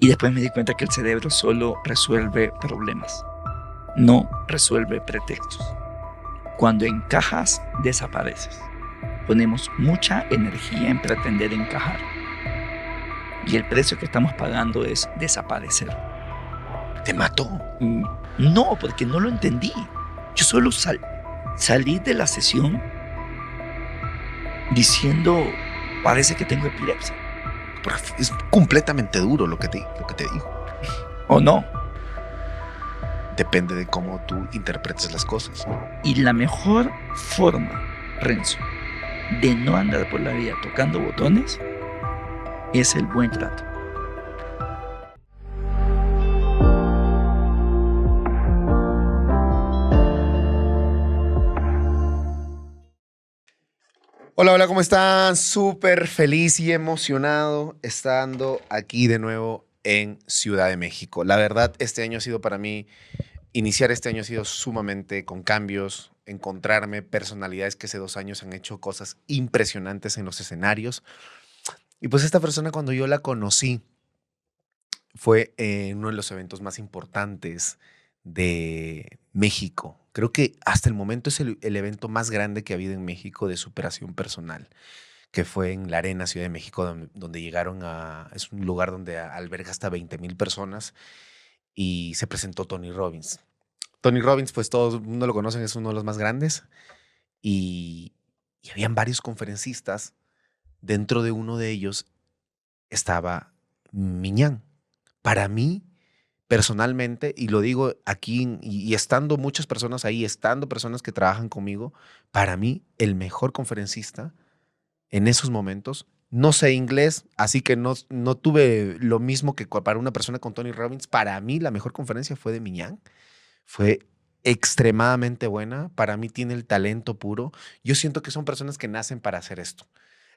Y después me di cuenta que el cerebro solo resuelve problemas, no resuelve pretextos. Cuando encajas, desapareces. Ponemos mucha energía en pretender encajar. Y el precio que estamos pagando es desaparecer. ¿Te mató? No, porque no lo entendí. Yo solo salí de la sesión diciendo, parece que tengo epilepsia. Porque es completamente duro lo que te dijo. ¿O no? Depende de cómo tú interpretes las cosas. Y la mejor forma, Renzo, de no andar por la vida tocando botones es el buen trato. Hola, hola, ¿cómo están? Súper feliz y emocionado estando aquí de nuevo en Ciudad de México. La verdad, iniciar este año ha sido sumamente con cambios, encontrarme personalidades que hace 2 años han hecho cosas impresionantes en los escenarios. Y pues esta persona, cuando yo la conocí, fue en uno de los eventos más importantes de México. Creo que hasta el momento es el evento más grande que ha habido en México de superación personal, que fue en la Arena Ciudad de México, donde llegaron es un lugar donde alberga hasta 20,000 personas y se presentó Tony Robbins. Tony Robbins, pues todo el mundo lo conocen, es uno de los más grandes y habían varios conferencistas. Dentro de uno de ellos estaba Miñán. Para mí, personalmente, y lo digo aquí, y estando muchas personas ahí, estando personas que trabajan conmigo, para mí, el mejor conferencista en esos momentos, no sé inglés, así que no tuve lo mismo que para una persona con Tony Robbins. Para mí, la mejor conferencia fue de Miñán. Fue extremadamente buena. Para mí tiene el talento puro. Yo siento que son personas que nacen para hacer esto.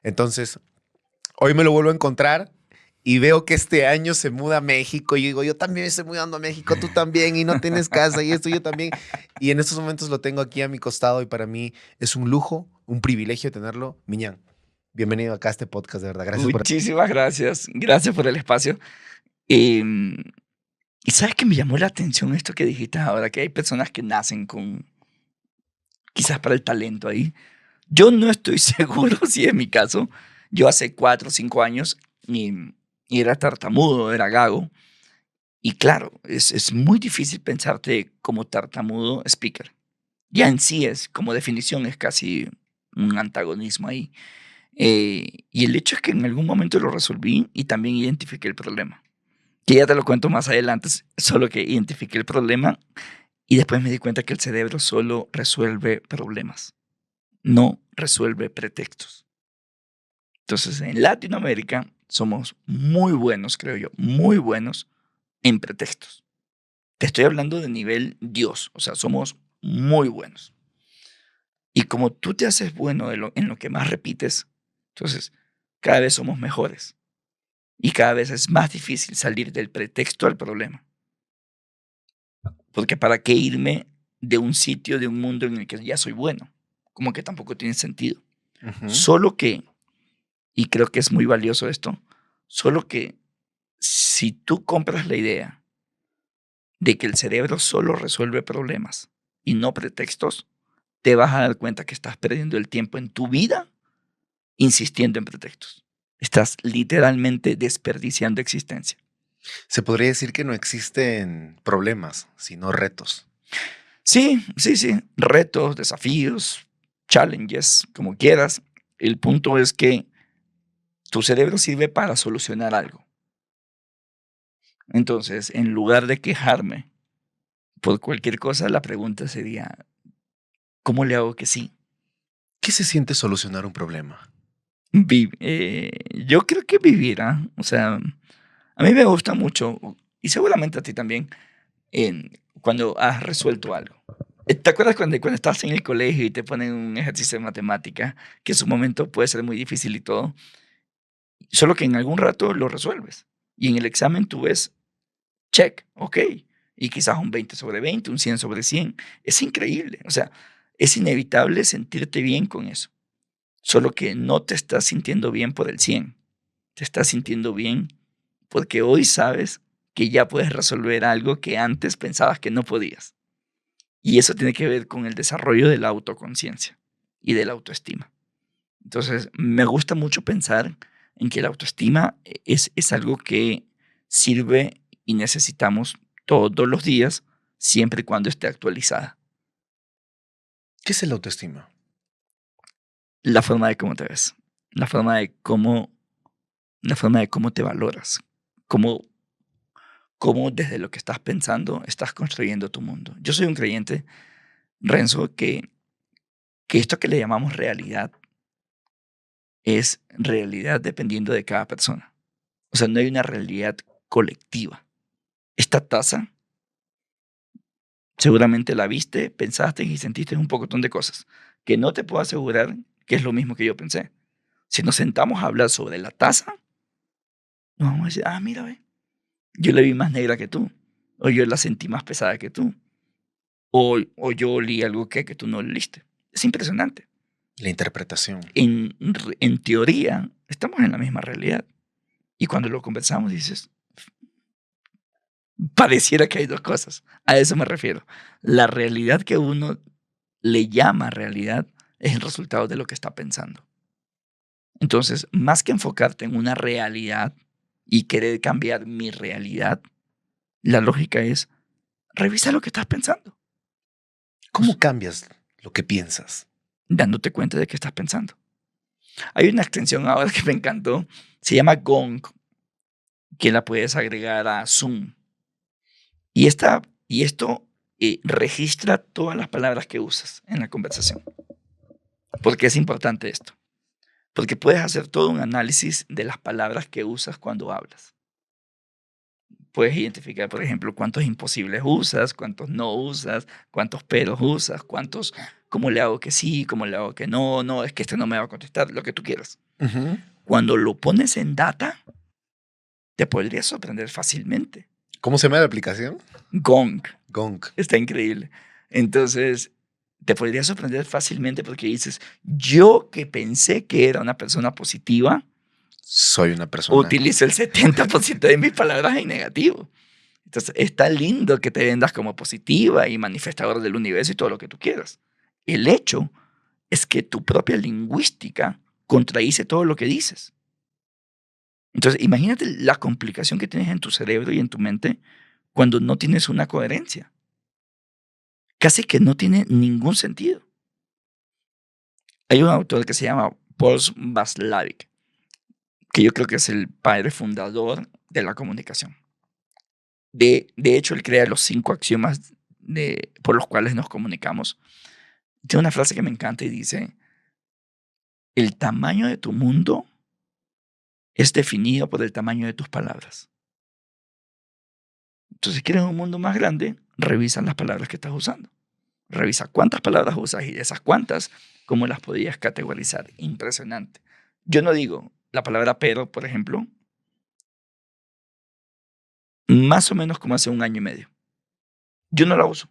Entonces, hoy me lo vuelvo a encontrar y veo que este año se muda a México. Y digo, yo también estoy mudando a México, tú también, y no tienes casa, y esto yo también. Y en estos momentos lo tengo aquí a mi costado y para mí es un lujo, un privilegio tenerlo. Miñán, bienvenido acá a este podcast, de verdad. Gracias por... Muchísimas gracias. Gracias por el espacio. Em, y sabes que me llamó la atención esto que dijiste ahora, que hay personas que nacen con quizás para el talento ahí. Yo no estoy seguro si es mi caso. Yo hace 4 o 5 años y era tartamudo, era gago. Y claro, es muy difícil pensarte como tartamudo speaker. Ya en sí es, como definición, es casi un antagonismo ahí. Y el hecho es que en algún momento lo resolví y también identifiqué el problema. Que ya te lo cuento más adelante, solo que identifiqué el problema y después me di cuenta que el cerebro solo resuelve problemas, no resuelve pretextos. Entonces, en Latinoamérica somos muy buenos, creo yo, muy buenos en pretextos. Te estoy hablando de nivel Dios, o sea, somos muy buenos. Y como tú te haces bueno en lo que más repites, entonces cada vez somos mejores. Y cada vez es más difícil salir del pretexto al problema. Porque ¿para qué irme de un sitio, de un mundo en el que ya soy bueno? Como que tampoco tiene sentido. Solo que, y creo que es muy valioso esto, solo que si tú compras la idea de que el cerebro solo resuelve problemas y no pretextos, te vas a dar cuenta que estás perdiendo el tiempo en tu vida insistiendo en pretextos. Estás literalmente desperdiciando existencia. Se podría decir que no existen problemas, sino retos. Sí, sí, sí. Retos, desafíos, challenges, como quieras. El punto es que tu cerebro sirve para solucionar algo. Entonces, en lugar de quejarme por cualquier cosa, la pregunta sería, ¿cómo le hago que sí? ¿Qué se siente solucionar un problema? Yo creo que vivir, ¿ah? O sea, a mí me gusta mucho, y seguramente a ti también, cuando has resuelto algo. ¿Te acuerdas cuando estás en el colegio y te ponen un ejercicio de matemática, que en su momento puede ser muy difícil y todo, solo que en algún rato lo resuelves? Y en el examen tú ves, check, ok, y quizás un 20/20, un 100/100. Es increíble, o sea, es inevitable sentirte bien con eso. Solo que no te estás sintiendo bien por el 100, te estás sintiendo bien porque hoy sabes que ya puedes resolver algo que antes pensabas que no podías. Y eso tiene que ver con el desarrollo de la autoconciencia y de la autoestima. Entonces, me gusta mucho pensar en que la autoestima es algo que sirve y necesitamos todos los días, siempre y cuando esté actualizada. ¿Qué es el autoestima? La forma de cómo te ves, la forma de cómo te valoras, cómo, cómo desde lo que estás pensando estás construyendo tu mundo. Yo soy un creyente, Renzo, que esto que le llamamos realidad es realidad dependiendo de cada persona. O sea, no hay una realidad colectiva. Esta taza seguramente la viste, pensaste y sentiste un pocotón de cosas que no te puedo asegurar que es lo mismo que yo pensé. Si nos sentamos a hablar sobre la taza, nos vamos a decir, ah, mira, ve, yo la vi más negra que tú, o yo la sentí más pesada que tú, o yo olí algo que tú no oliste. Es impresionante. La interpretación. En teoría, estamos en la misma realidad. Y cuando lo conversamos, dices, pareciera que hay dos cosas. A eso me refiero. La realidad que uno le llama realidad es el resultado de lo que está pensando. Entonces, más que enfocarte en una realidad y querer cambiar mi realidad, la lógica es, revisa lo que estás pensando, ¿Cómo cambias lo que piensas? dándote cuenta de que estás pensando. Hay una extensión ahora que me encantó, se llama Gong, que la puedes agregar a Zoom. Y esto registra todas las palabras que usas en la conversación. ¿Por qué es importante esto? Porque puedes hacer todo un análisis de las palabras que usas cuando hablas. Puedes identificar, por ejemplo, cuántos imposibles usas, cuántos no usas, cuántos peros usas, cuántos, cómo le hago que sí, cómo le hago que no, no, es que este no me va a contestar, lo que tú quieras. Ujú. Cuando lo pones en data, te podría sorprender fácilmente. ¿Cómo se llama la aplicación? Gong, Gong. está increíble. Entonces, te podría sorprender fácilmente porque dices, yo que pensé que era una persona positiva, Soy una persona. utilizo el 70% de mis palabras en negativo. Entonces, está lindo que te vendas como positiva y manifestador del universo y todo lo que tú quieras. El hecho es que tu propia lingüística contradice todo lo que dices. Entonces, imagínate la complicación que tienes en tu cerebro y en tu mente cuando no tienes una coherencia. Casi que no tiene ningún sentido. Hay un autor que se llama Paul Václavic, que yo creo que es el padre fundador de la comunicación. De hecho, él crea los 5 axiomas por los cuales nos comunicamos. Tiene una frase que me encanta y dice, el tamaño de tu mundo es definido por el tamaño de tus palabras. Entonces, si quieres un mundo más grande, revisa las palabras que estás usando. Revisa cuántas palabras usas y de esas cuántas, cómo las podías categorizar. Impresionante. Yo no digo la palabra pero, por ejemplo, más o menos como hace 1 año y medio. Yo no la uso.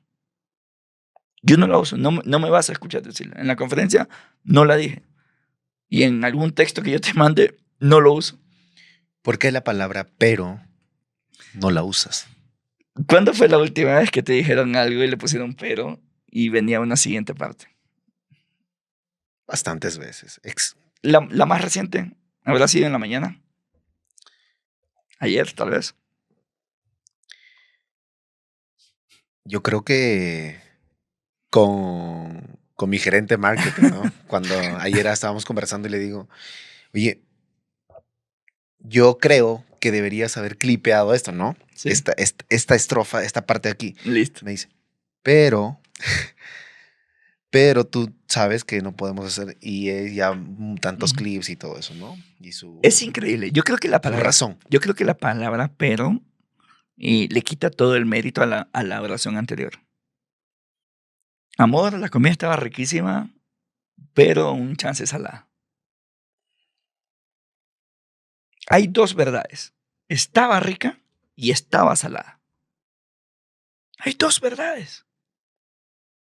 Yo no la uso. No me vas a escuchar decirla. En la conferencia no la dije. Y en algún texto que yo te mande, no lo uso. ¿Por qué la palabra pero no la usas? ¿Cuándo fue la última vez que te dijeron algo y le pusieron pero y venía una siguiente parte? Bastantes veces. La más reciente habrá sido en la mañana. Ayer, tal vez. Yo creo que con mi gerente de marketing, ¿no? Cuando ayer estábamos conversando y le digo, oye, yo creo que deberías haber clipeado esto, ¿no? Sí. Esta estrofa, esta parte de aquí. Listo. Me dice, pero tú sabes que no podemos hacer y ya tantos clips y todo eso, ¿no? Y Es increíble. Yo creo que la su palabra, razón. yo creo que la palabra pero le quita todo el mérito a la oración anterior. Amor, la comida estaba riquísima, pero un chance salada. Hay 2 verdades. Estaba rica y estaba salada. Hay 2 verdades.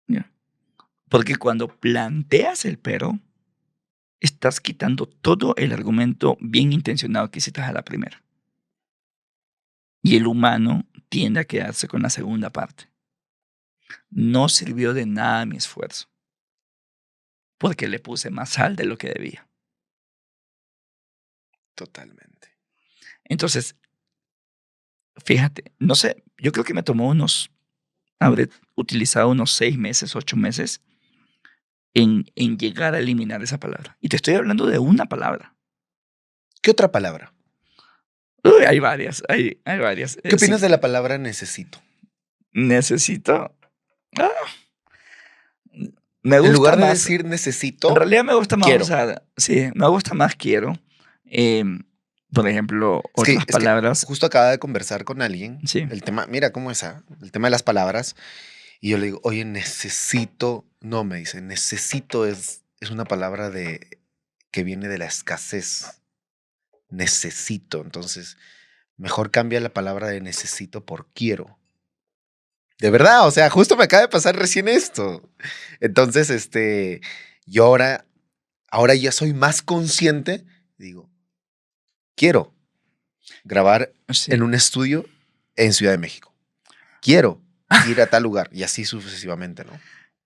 ¿Ya? Porque cuando planteas el pero, estás quitando todo el argumento bien intencionado que hiciste a la primera. Y el humano tiende a quedarse con la segunda parte. No sirvió de nada mi esfuerzo, porque le puse más sal de lo que debía. Totalmente. Entonces, fíjate, no sé, yo creo que me tomó habré utilizado unos 6 meses, 8 meses en llegar a eliminar esa palabra. Y te estoy hablando de una palabra. ¿Qué otra palabra? Uy, hay varias, hay varias. ¿Qué Sí, opinas de la palabra necesito? necesito... ah, me En gusta lugar de más, decir en necesito, realidad me gusta más quiero. usar, sí, me gusta más quiero. Em, por ejemplo, otras Es que palabras, justo acaba de conversar con alguien, sí, el tema, mira cómo es, el tema de las palabras, y yo le digo, oye, necesito, no, me dice, necesito es una palabra que viene de la escasez, necesito, entonces, mejor cambia la palabra de necesito por quiero. De verdad, o sea, justo me acaba de pasar recién esto. Entonces, yo ahora ya soy más consciente, digo, quiero grabar en sí. un estudio en Ciudad de México. Quiero ir a tal lugar y así sucesivamente, ¿no?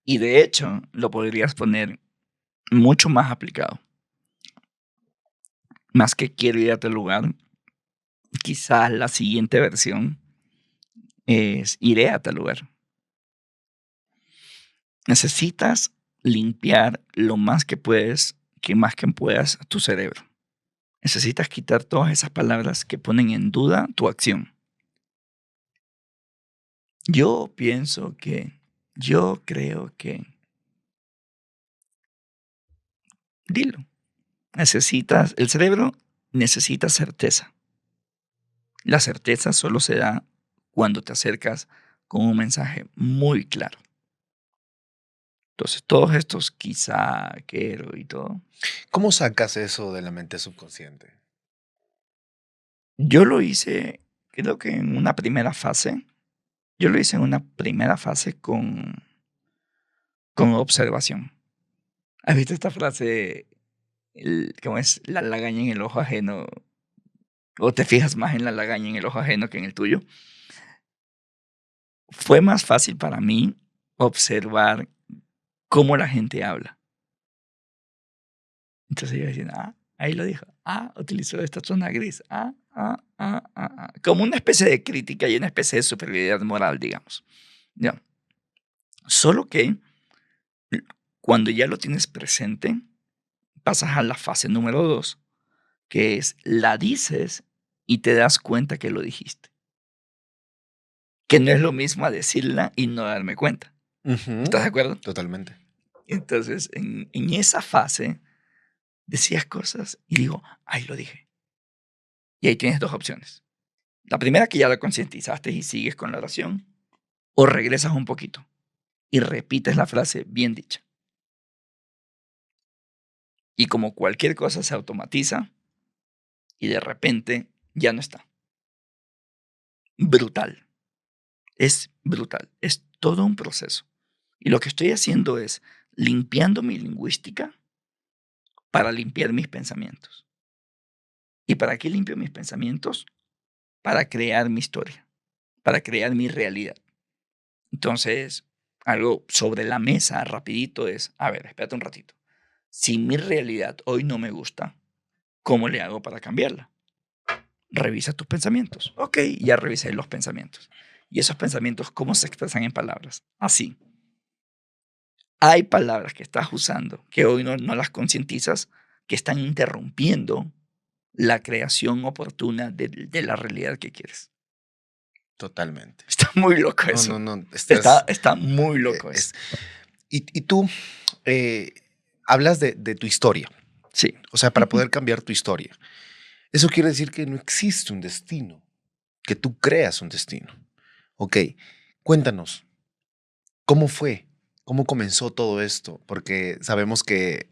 Y de hecho, lo podrías poner mucho más aplicado. Más que quiero ir a tal lugar, quizás la siguiente versión es iré a tal lugar. Necesitas limpiar lo más que puedes, que más que puedas tu cerebro. Necesitas quitar todas esas palabras que ponen en duda tu acción. Yo creo que, dilo, el cerebro necesita certeza. La certeza solo se da cuando te acercas con un mensaje muy claro. Entonces, todos estos quizá, quiero y todo, ¿Cómo sacas eso de la mente subconsciente? yo lo hice, creo que en una primera fase, yo lo hice en una primera fase con observación. ¿Has visto esta frase, cómo es la lagaña en el ojo ajeno? ¿O te fijas más en la lagaña en el ojo ajeno que en el tuyo? Fue más fácil para mí observar cómo la gente habla. Entonces yo decía, ahí lo dijo. Utilizó esta zona gris. Como una especie de crítica y una especie de superioridad moral, digamos. Ya. Solo que cuando ya lo tienes presente, pasas a la fase número 2, que es la dices y te das cuenta que lo dijiste. Que no es lo mismo a decirla y no darme cuenta. Ujú, ¿Estás de acuerdo? totalmente. Entonces, en esa fase, decías cosas y digo, ahí lo dije. Y ahí tienes dos opciones. La primera, que ya lo concientizaste y sigues con la oración, o regresas un poquito y repites la frase bien dicha. Y como cualquier cosa se automatiza y de repente ya no está. Brutal. Es brutal. Es todo un proceso. Y lo que estoy haciendo es limpiando mi lingüística para limpiar mis pensamientos. ¿Y para qué limpio mis pensamientos? Para crear mi historia, para crear mi realidad. Entonces, algo sobre la mesa rapidito es, a ver, espérate un ratito. Si mi realidad hoy no me gusta, ¿cómo le hago para cambiarla? Revisa tus pensamientos. Ok, ya revisé los pensamientos. ¿Y esos pensamientos cómo se expresan en palabras? Así. Hay palabras que estás usando que hoy no las concientizas, que están interrumpiendo la creación oportuna de la realidad que quieres. Totalmente. Está muy loco No, eso. no, no. Está muy loco eso. Es, y tú eh, hablas de tu historia. Sí. O sea, para poder cambiar tu historia. Eso quiere decir que no existe un destino, que tú creas un destino. Ok, cuéntanos, ¿cómo fue? ¿Cómo comenzó todo esto? Porque sabemos que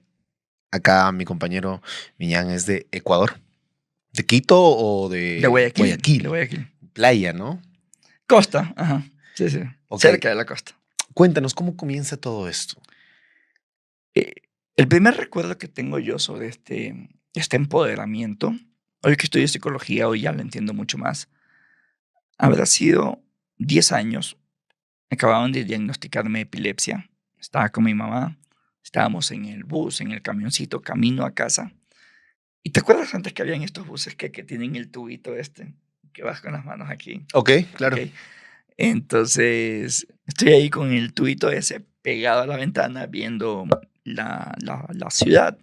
acá mi compañero Miñán es de Ecuador. ¿De Quito o De de Guayaquil. De Guayaquil? Guayaquil. Playa, ¿no? Costa, ajá. Sí, sí. Ok, Cerca de la costa. cuéntanos, ¿cómo comienza todo esto? Eh, el primer recuerdo que tengo yo sobre este empoderamiento, hoy que estudio psicología, hoy ya lo entiendo mucho más, Habrá sido 10 años. Acababan de diagnosticarme epilepsia. Estaba con mi mamá. Estábamos en el bus, en el camioncito, camino a casa. ¿Y te acuerdas antes que habían estos buses que tienen el tubito este? Que vas con las manos aquí. Ok, claro. Ok. Entonces, estoy ahí con el tubito ese pegado a la ventana viendo la ciudad.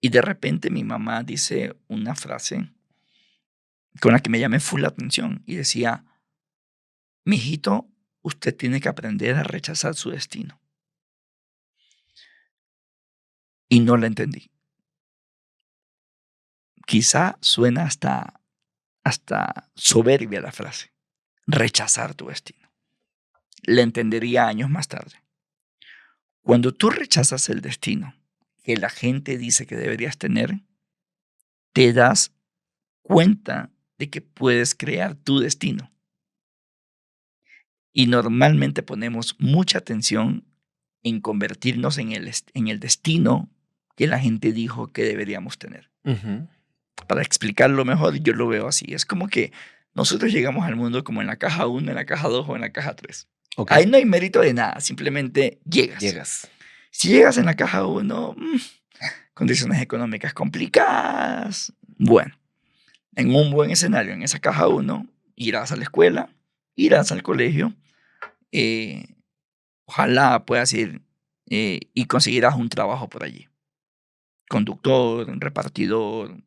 Y de repente mi mamá dice una frase con la que me llamé full la atención. Y decía, mijito, usted tiene que aprender a rechazar su destino. Y no la entendí. Quizá suena hasta soberbia la frase. Rechazar tu destino. La entendería años más tarde. Cuando tú rechazas el destino que la gente dice que deberías tener, te das cuenta de que puedes crear tu destino. Y normalmente ponemos mucha atención en convertirnos en el destino que la gente dijo que deberíamos tener. Ujú. Para explicarlo mejor, yo lo veo así. Es como que nosotros llegamos al mundo como en la caja 1, en la caja 2 o en la caja 3. Ok. Ahí no hay mérito de nada, simplemente llegas. Llegas. Si llegas en la caja 1, condiciones económicas complicadas, bueno, en un buen escenario, en esa caja 1, irás a la escuela, irás al colegio, ojalá puedas ir y conseguirás un trabajo por allí. Conductor, repartidor,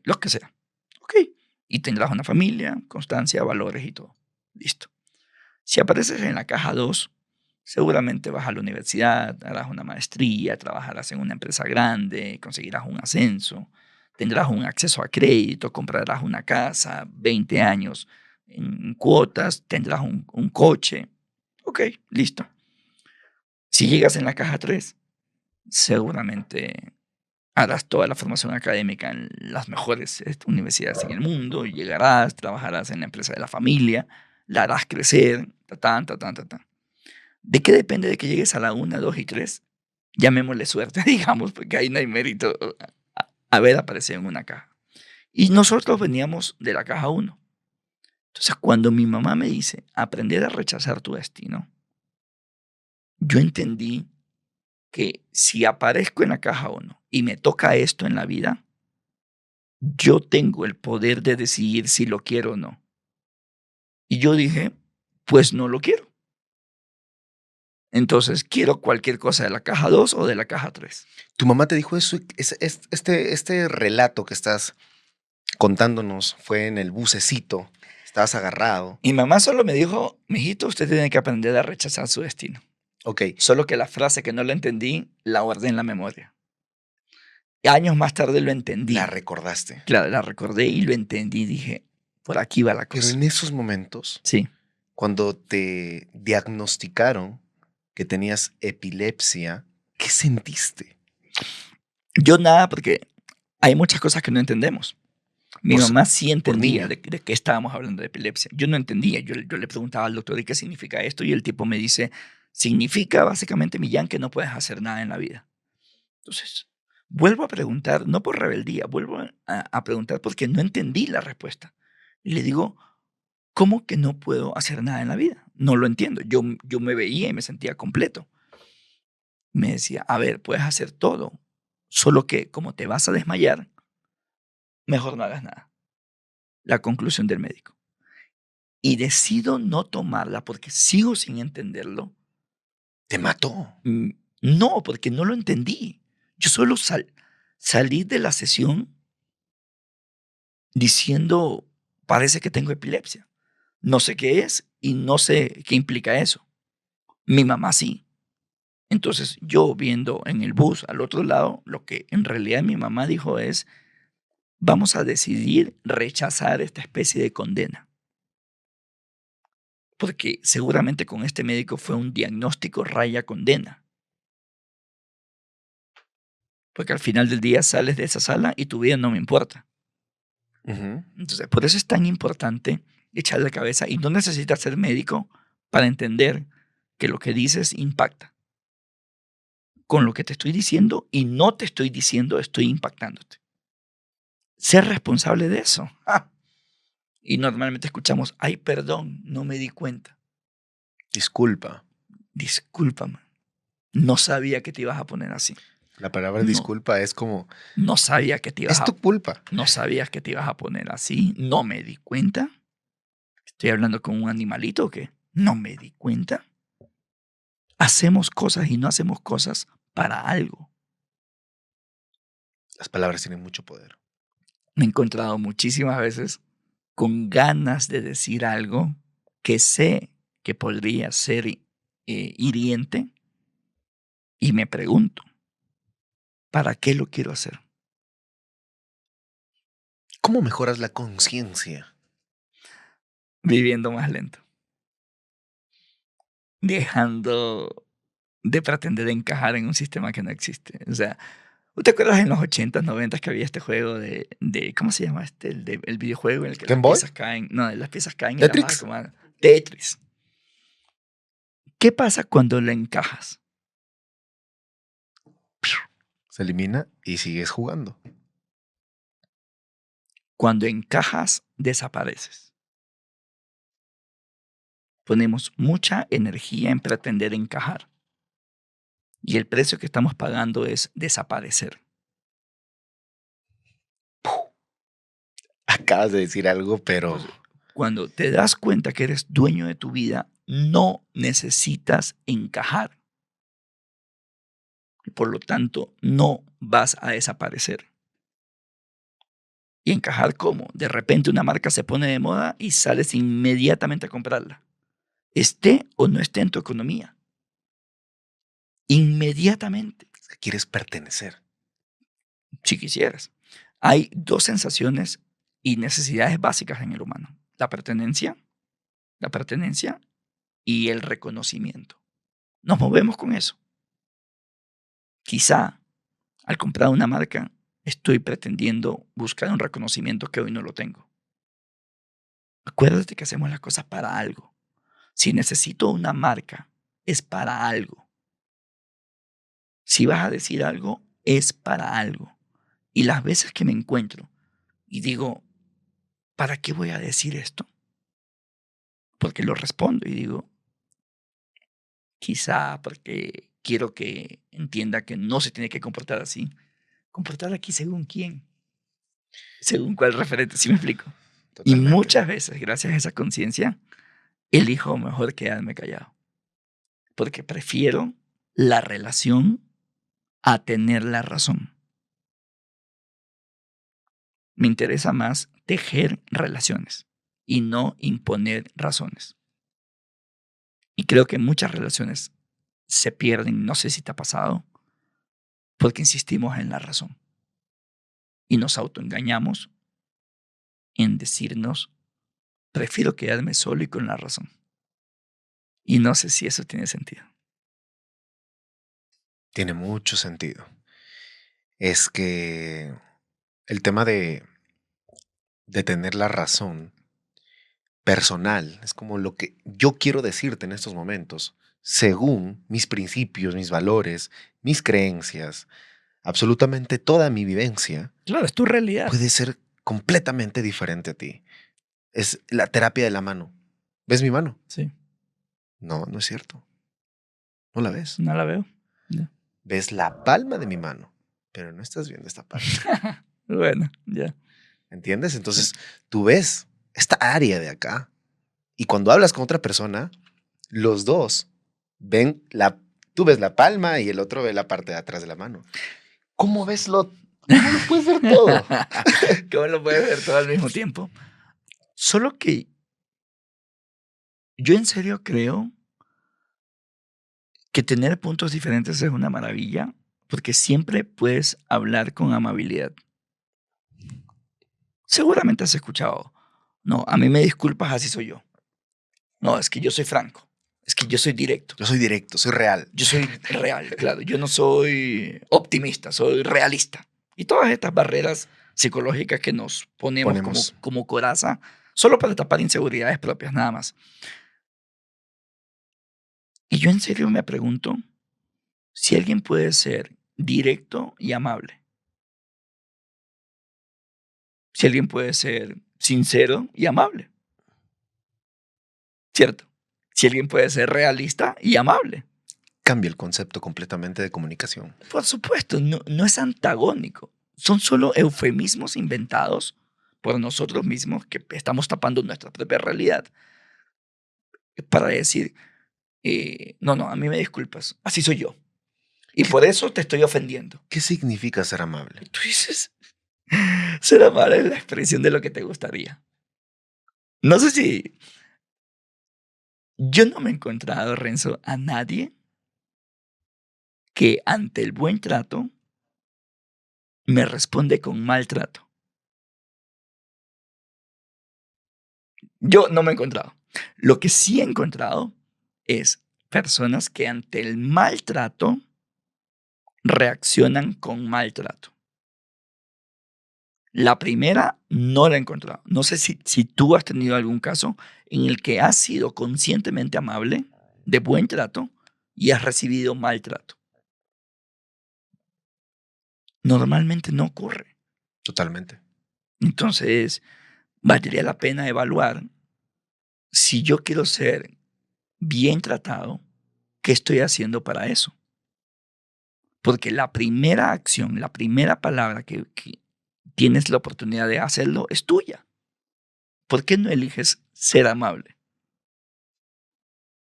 lo que sea. Ok. Y tendrás una familia, constancia, valores y todo. Listo. Si apareces en la caja 2, seguramente vas a la universidad, harás una maestría, trabajarás en una empresa grande, conseguirás un ascenso, tendrás un acceso a crédito, comprarás una casa, 20 años en cuotas, tendrás un coche. Ok, listo. Si llegas en la caja 3, seguramente harás toda la formación académica en las mejores universidades en el mundo, llegarás, trabajarás en la empresa de la familia, la harás crecer, ta, ta, ta, ta, ta. ¿De qué depende de que llegues a la 1, 2 y 3? Llamémosle suerte, digamos, porque ahí no hay mérito haber aparecido en una caja. Y nosotros veníamos de la caja 1. Entonces, cuando mi mamá me dice, aprender a rechazar tu destino, yo entendí que si aparezco en la caja 1 y me toca esto en la vida, yo tengo el poder de decidir si lo quiero o no. Y yo dije, pues no lo quiero. Entonces, quiero cualquier cosa de la caja 2 o de la caja 3. Tu mamá te dijo eso, este relato que estás contándonos fue en el bucecito, estabas agarrado. Mi mamá solo me dijo, mijito, usted tiene que aprender a rechazar su destino. Ok, Solo que la frase que no la entendí, la guardé en la memoria. Y años más tarde lo entendí. la recordaste. Claro, la recordé y lo entendí. Dije, por aquí va la Pero cosa. en esos momentos, Sí. cuando te diagnosticaron que tenías epilepsia, ¿qué sentiste? Yo nada, porque hay muchas cosas que no entendemos. Mi Por s- mamá sí por entendía niño. de qué estábamos hablando de epilepsia. Yo no entendía. Yo le preguntaba al doctor, ¿y qué significa esto? Y el tipo me dice, significa básicamente, Millán, que no puedes hacer nada en la vida. Entonces, vuelvo a preguntar, no por rebeldía, vuelvo a preguntar porque no entendí la respuesta. Y le digo, ¿cómo que no puedo hacer nada en la vida? No lo entiendo. Yo me veía y me sentía completo. Me decía, a ver, puedes hacer todo, solo que como te vas a desmayar, mejor no hagas nada. La conclusión del médico. Y decido no tomarla porque sigo sin entenderlo. Te mató. Mm, No, porque no lo entendí. Yo solo salí de la sesión diciendo, parece que tengo epilepsia. No sé qué es y no sé qué implica eso. Mi mamá sí. Entonces yo viendo en el bus al otro lado, lo que en realidad mi mamá dijo es, vamos a decidir rechazar esta especie de condena. Porque seguramente con este médico fue un diagnóstico raya condena. Porque al final del día sales de esa sala y tu vida no me importa. Ujú. Entonces, por eso es tan importante echar la cabeza y no necesitas ser médico para entender que lo que dices impacta. Con lo que te estoy diciendo y no te estoy diciendo, estoy impactándote. Ser responsable de eso. Y normalmente escuchamos, ay, perdón, no me di cuenta. Disculpa. Discúlpame. No sabía que te ibas a poner así. La palabra No, disculpa es como, no sabía que te ibas es a, tu culpa. no sabías que te ibas a poner así. No me di cuenta. ¿Estoy hablando con un animalito o qué? No me di cuenta. Hacemos cosas y no hacemos cosas para algo. Las palabras tienen mucho poder. Me he encontrado muchísimas veces con ganas de decir algo que sé que podría ser hiriente y me pregunto, ¿para qué lo quiero hacer? ¿Cómo mejoras la conciencia? Viviendo más lento, dejando de pretender encajar en un sistema que no existe. O sea, ¿te acuerdas en los 80s, 90s que había este juego de ¿cómo se llama este? El videojuego en el que las ¿Game Boy? piezas caen, no, las piezas caen y las vas a ¿Tetrix? acomodar. Tetris. ¿Qué pasa cuando la encajas? Se elimina y sigues jugando. Cuando encajas, desapareces. Ponemos mucha energía en pretender encajar. Y el precio que estamos pagando es desaparecer. Acabas de decir algo, pero Entonces, cuando te das cuenta que eres dueño de tu vida, no necesitas encajar. Y por lo tanto, no vas a desaparecer. ¿Y encajar cómo? De repente una marca se pone de moda y sales inmediatamente a comprarla. Esté o no esté en tu economía. Inmediatamente, quieres pertenecer. si quisieras. Hay dos sensaciones y necesidades básicas en el humano. La pertenencia y el reconocimiento. Nos movemos con eso. Quizá al comprar una marca estoy pretendiendo buscar un reconocimiento que hoy no lo tengo. Acuérdate que hacemos las cosas para algo. Si necesito una marca, es para algo. Si vas a decir algo, es para algo. Y las veces que me encuentro y digo, ¿para qué voy a decir esto? Porque lo respondo y digo, quizá porque quiero que entienda que no se tiene que comportar así. ¿Comportar aquí según quién? ¿Según cuál referente? ¿Sí me explico? Y Totalmente. muchas veces, gracias a esa conciencia, elijo mejor quedarme callado. Porque prefiero la relación a tener la razón. Me interesa más tejer relaciones y no imponer razones. Y creo que muchas relaciones se pierden, no sé si te ha pasado, porque insistimos en la razón. Y nos autoengañamos en decirnos, prefiero quedarme solo y con la razón. Y no sé si eso tiene sentido. Tiene mucho sentido. Es que el tema de tener la razón personal es como lo que yo quiero decirte en estos momentos, según mis principios, mis valores, mis creencias, absolutamente toda mi vivencia Claro, es tu realidad. puede ser completamente diferente a ti. Es la terapia de la mano. ¿Ves mi mano? Sí, No, no es cierto. No la ves. no la veo. Ya. Ves la palma de mi mano, pero no estás viendo esta palma. Bueno, ya. ¿Entiendes? Entonces, tú ves esta área de acá y cuando hablas con otra persona, los dos ven tú ves la palma y el otro ve la parte de atrás de la mano. ¿Cómo ves cómo lo puedes ver todo? ¿Cómo lo puedes ver todo al mismo tiempo? Solo que yo en serio creo que tener puntos diferentes es una maravilla, porque siempre puedes hablar con amabilidad. Seguramente has escuchado, no, a mí me disculpas, así soy yo. No, es que yo soy franco, es que yo soy directo, Yo soy directo, soy real. yo soy real, claro, yo no soy optimista, soy realista. Y todas estas barreras psicológicas que nos ponemos Ponemos. como coraza, solo para tapar inseguridades propias, nada más. Y yo en serio me pregunto si alguien puede ser directo y amable. Si alguien puede ser sincero y amable. ¿Cierto? Si alguien puede ser realista y amable. Cambia el concepto completamente de comunicación. Por supuesto, no es antagónico. Son solo eufemismos inventados por nosotros mismos que estamos tapando nuestra propia realidad para decir, no, a mí me disculpas, así soy yo. Y ¿Qué, por eso te estoy ofendiendo. qué significa ser amable? Tú dices, ser amable es la expresión de lo que te gustaría. No sé si... Yo no me he encontrado, Renzo, a nadie que ante el buen trato me responde con maltrato. Yo no me he encontrado. Lo que sí he encontrado es personas que ante el maltrato reaccionan con maltrato. La primera no la he encontrado. No sé si tú has tenido algún caso en el que has sido conscientemente amable, de buen trato, y has recibido maltrato. Normalmente no ocurre. Totalmente. Entonces, valdría la pena evaluar si yo quiero ser bien tratado, ¿qué estoy haciendo para eso? Porque la primera acción, la primera palabra que tienes la oportunidad de hacerlo es tuya. ¿Por qué no eliges ser amable?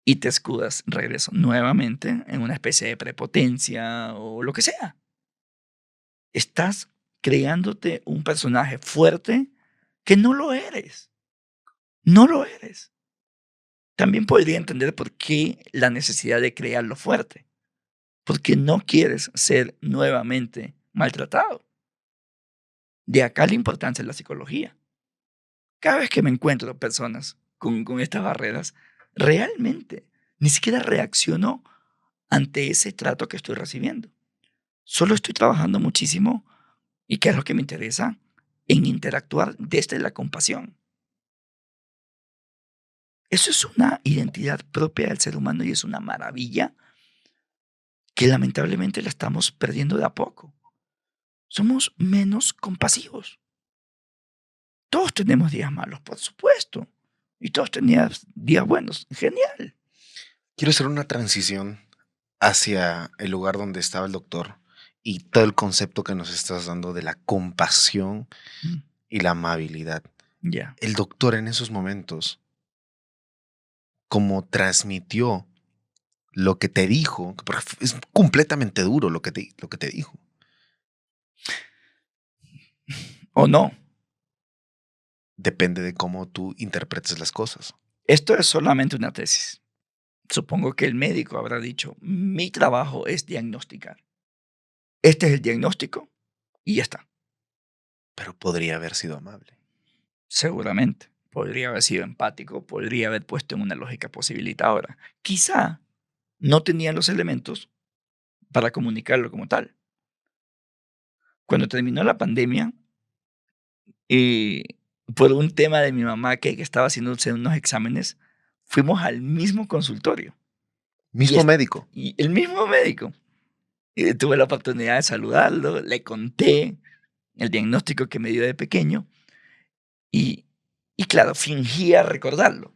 Y te escudas, regreso, nuevamente en una especie de prepotencia o lo que sea. Estás creándote un personaje fuerte que no lo eres. No lo eres. También podría entender por qué la necesidad de crearlo fuerte. Porque no quieres ser nuevamente maltratado. De acá la importancia de la psicología. Cada vez que me encuentro personas con estas barreras, realmente ni siquiera reacciono ante ese trato que estoy recibiendo. Solo estoy trabajando muchísimo y qué es lo que me interesa en interactuar desde la compasión. Eso es una identidad propia del ser humano y es una maravilla que lamentablemente la estamos perdiendo de a poco. Somos menos compasivos. Todos tenemos días malos, por supuesto. Y todos tenían días buenos. Genial. Quiero hacer una transición hacia el lugar donde estaba el doctor y todo el concepto que nos estás dando de la compasión Mm, y la amabilidad. Ya. El doctor en esos momentos, como transmitió lo que te dijo, porque es completamente duro lo que te dijo. ¿O no? Depende de cómo tú interpretes las cosas. Esto es solamente una tesis. Supongo que el médico habrá dicho, mi trabajo es diagnosticar. Este es el diagnóstico y ya está. Pero podría haber sido amable. Seguramente. Podría haber sido empático, podría haber puesto en una lógica posibilitadora. Quizá no tenía los elementos para comunicarlo como tal. Cuando terminó la pandemia, y por un tema de mi mamá que estaba haciéndose unos exámenes, fuimos al mismo consultorio. Y, Mismo médico. y el mismo médico. Y tuve la oportunidad de saludarlo, le conté el diagnóstico que me dio de pequeño y, y claro, fingía recordarlo.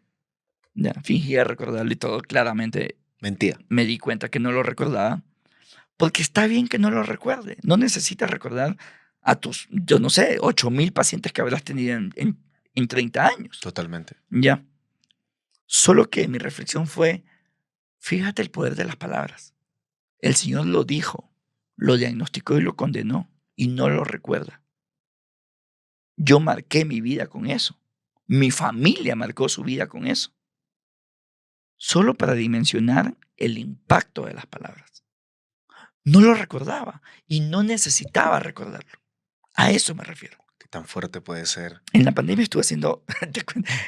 Ya, fingía recordarlo y todo. Claramente Mentía. me di cuenta que no lo recordaba, porque está bien que no lo recuerde. No necesitas recordar a tus, yo no sé, 8,000 pacientes que habrás tenido en 30 años. Totalmente. Ya. Solo que mi reflexión fue, fíjate el poder de las palabras. El Señor lo dijo, lo diagnosticó y lo condenó y no lo recuerda. Yo marqué mi vida con eso. Mi familia marcó su vida con eso. Solo para dimensionar el impacto de las palabras. No lo recordaba y no necesitaba recordarlo. A eso me refiero. ¿Qué tan fuerte puede ser? En la pandemia estuve haciendo,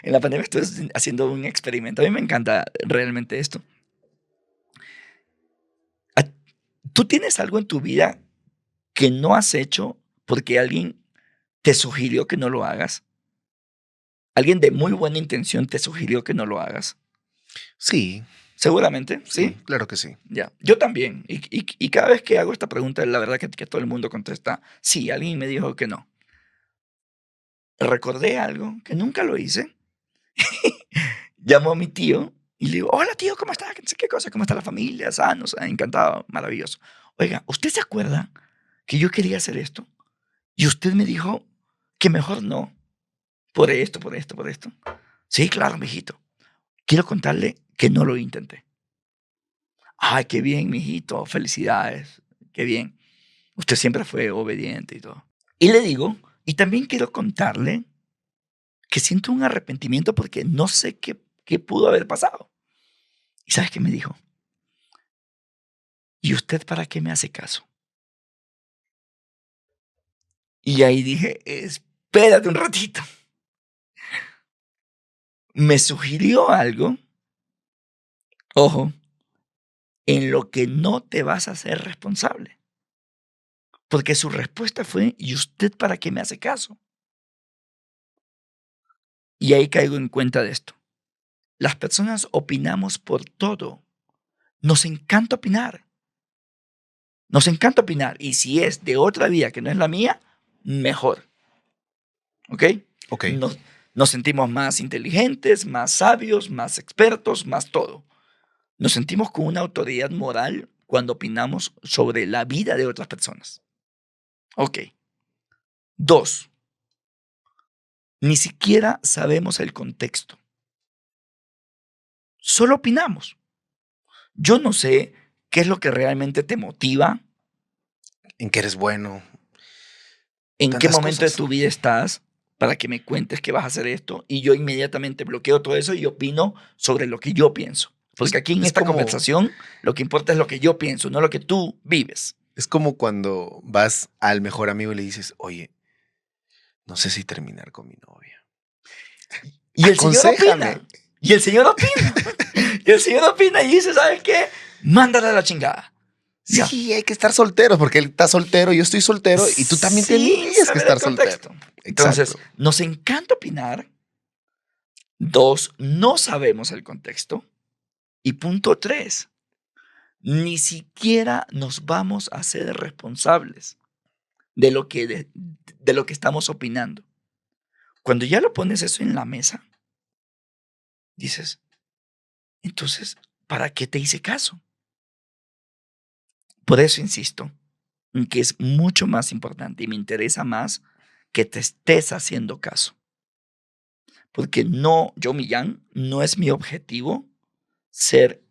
en la pandemia estuve haciendo un experimento. A mí me encanta realmente esto. ¿A- ¿Tú tienes algo en tu vida que no has hecho porque alguien te sugirió que no lo hagas? Alguien de muy buena intención te sugirió que no lo hagas. Sí, Seguramente, sí, ¿sí? claro que sí. Ya. Yo también. Y cada vez que hago esta pregunta, la verdad que todo el mundo contesta, sí, alguien me dijo que no. recordé algo que nunca lo hice. Llamo a mi tío y le digo, hola tío, ¿cómo está? No sé qué cosa, ¿cómo está la familia? Sanos, encantado, maravilloso. Oiga, ¿usted se acuerda que yo quería hacer esto? Y usted me dijo que mejor no, por esto, por esto, por esto. Sí, claro, mijito. Quiero contarle que no lo intenté. Ay, qué bien, mijito, felicidades, qué bien. Usted siempre fue obediente y todo. Y le digo, y también quiero contarle que siento un arrepentimiento porque no sé qué pudo haber pasado. ¿Y sabes qué me dijo? ¿Y usted para qué me hace caso? Y ahí dije, espérate un ratito. Me sugirió algo, ojo, en lo que no te vas a hacer responsable. Porque su respuesta fue, ¿y usted para qué me hace caso? Y ahí caigo en cuenta de esto. Las personas opinamos por todo. Nos encanta opinar. Nos encanta opinar. Y si es de otra vida que no es la mía, mejor. ¿Ok? Ok. Nos, nos sentimos más inteligentes, más sabios, más expertos, más todo. Nos sentimos con una autoridad moral cuando opinamos sobre la vida de otras personas. Ok. 2. Ni siquiera sabemos el contexto. Solo opinamos. Yo no sé qué es lo que realmente te motiva, En que eres bueno. en qué Tantas momento de cosas. tu vida estás para que me cuentes que vas a hacer esto y yo inmediatamente bloqueo todo eso y opino sobre lo que yo pienso. Porque aquí en Es esta como, conversación lo que importa es lo que yo pienso, no lo que tú vives. es como cuando vas al mejor amigo y le dices, oye, no sé si terminar con mi novia. Y el señor Aconséjame. opina. Y el señor opina. Y el señor opina y dice, ¿sabes qué? Mándala a la chingada. Ya. Sí, hay que estar solteros porque él está soltero, yo estoy soltero y tú también Sin tenías que saber el estar soltero. contexto. Entonces, Exacto. nos encanta opinar. 2, no sabemos el contexto. Y punto 3, ni siquiera nos vamos a ser responsables de lo que estamos opinando. Cuando ya lo pones eso en la mesa, dices, entonces, ¿para qué te hice caso? Por eso insisto en que es mucho más importante y me interesa más que te estés haciendo caso. Porque no, yo, Millán, no es mi objetivo ser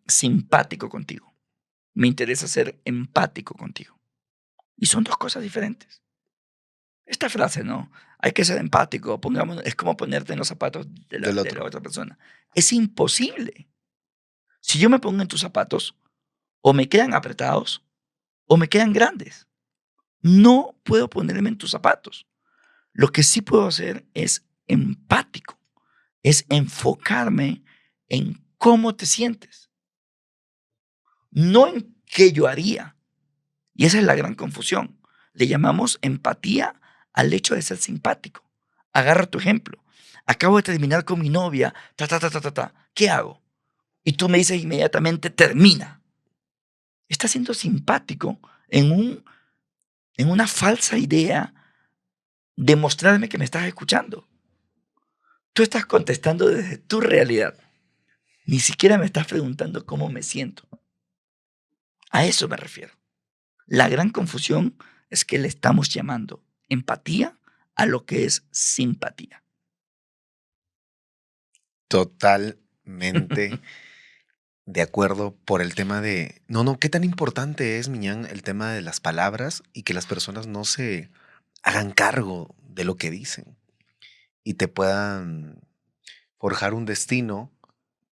simpático contigo. Me interesa ser empático contigo. Y son dos cosas diferentes. Esta frase, ¿no? Hay que ser empático, es como ponerte en los zapatos Del de la otro. otra persona. Es imposible. Si yo me pongo en tus zapatos, o me quedan apretados, o me quedan grandes. No puedo ponerme en tus zapatos. Lo que sí puedo hacer es empático, es enfocarme en cómo te sientes, no en qué yo haría. Y esa es la gran confusión. Le llamamos empatía al hecho de ser simpático. Agarra tu ejemplo. Acabo de terminar con mi novia, ¿Qué hago? Y tú me dices inmediatamente, termina. Estás siendo simpático en una falsa idea de mostrarme que me estás escuchando. Tú estás contestando desde tu realidad. Ni siquiera me estás preguntando cómo me siento. A eso me refiero. La gran confusión es que le estamos llamando empatía a lo que es simpatía. Totalmente de acuerdo por el tema de, no, qué tan importante es, Miñán, el tema de las palabras y que las personas no se hagan cargo de lo que dicen y te puedan forjar un destino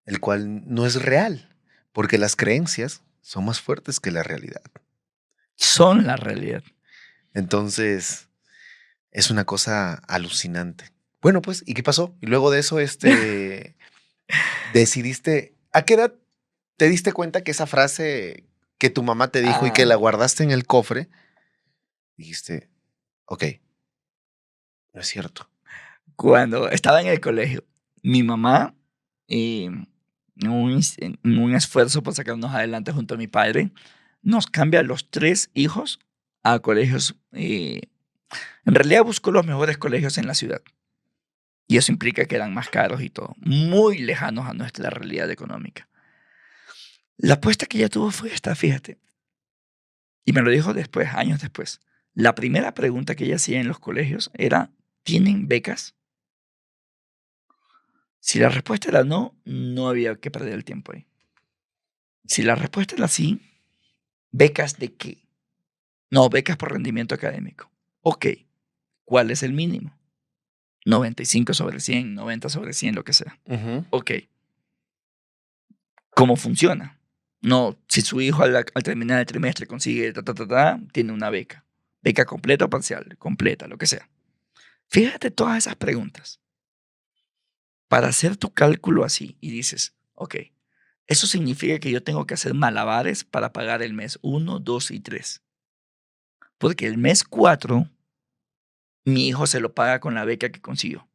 el cual no es real, porque las creencias son más fuertes que la realidad. Son la realidad. Entonces, es una cosa alucinante. Bueno, pues, ¿y qué pasó? Y luego de eso, decidiste, ¿a qué edad te diste cuenta que esa frase que tu mamá te dijo y que Ah, la guardaste en el cofre, dijiste, ok, no es cierto? cuando estaba en el colegio, mi mamá, en un esfuerzo por sacarnos adelante junto a mi padre, nos cambia a los 3 hijos a colegios En realidad buscó los mejores colegios en la ciudad. Y eso implica que eran más caros y todo. Muy lejanos a nuestra realidad económica. La apuesta que ella tuvo fue esta, fíjate. Y me lo dijo después, años después. La primera pregunta que ella hacía en los colegios era, ¿tienen becas? Si la respuesta era no, no había que perder el tiempo ahí. Si la respuesta era sí, ¿becas de qué? No, becas por rendimiento académico. Ok, ¿cuál es el mínimo? 95 sobre 100, 90 sobre 100, lo que sea. Ok, ¿cómo funciona? No, si su hijo al terminar el trimestre consigue tiene una beca. Beca completa o parcial, completa, lo que sea. Fíjate todas esas preguntas. Para hacer tu cálculo así y dices, ok, eso significa que yo tengo que hacer malabares para pagar el mes 1, 2 y 3. Porque el mes 4, mi hijo se lo paga con la beca que consiguió.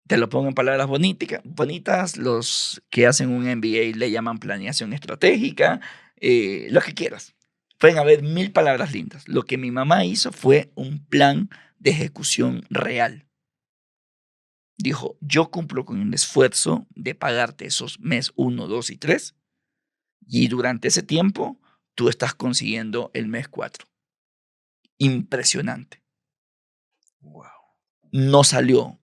Te lo pongo en palabras bonitas, los que hacen un MBA le llaman planeación estratégica, lo que quieras. Pueden haber 1000 palabras lindas. Lo que mi mamá hizo fue un plan de ejecución real. Dijo, yo cumplo con el esfuerzo de pagarte esos mes 1, 2 y 3 y durante ese tiempo tú estás consiguiendo el mes 4. Impresionante. Wow. No salió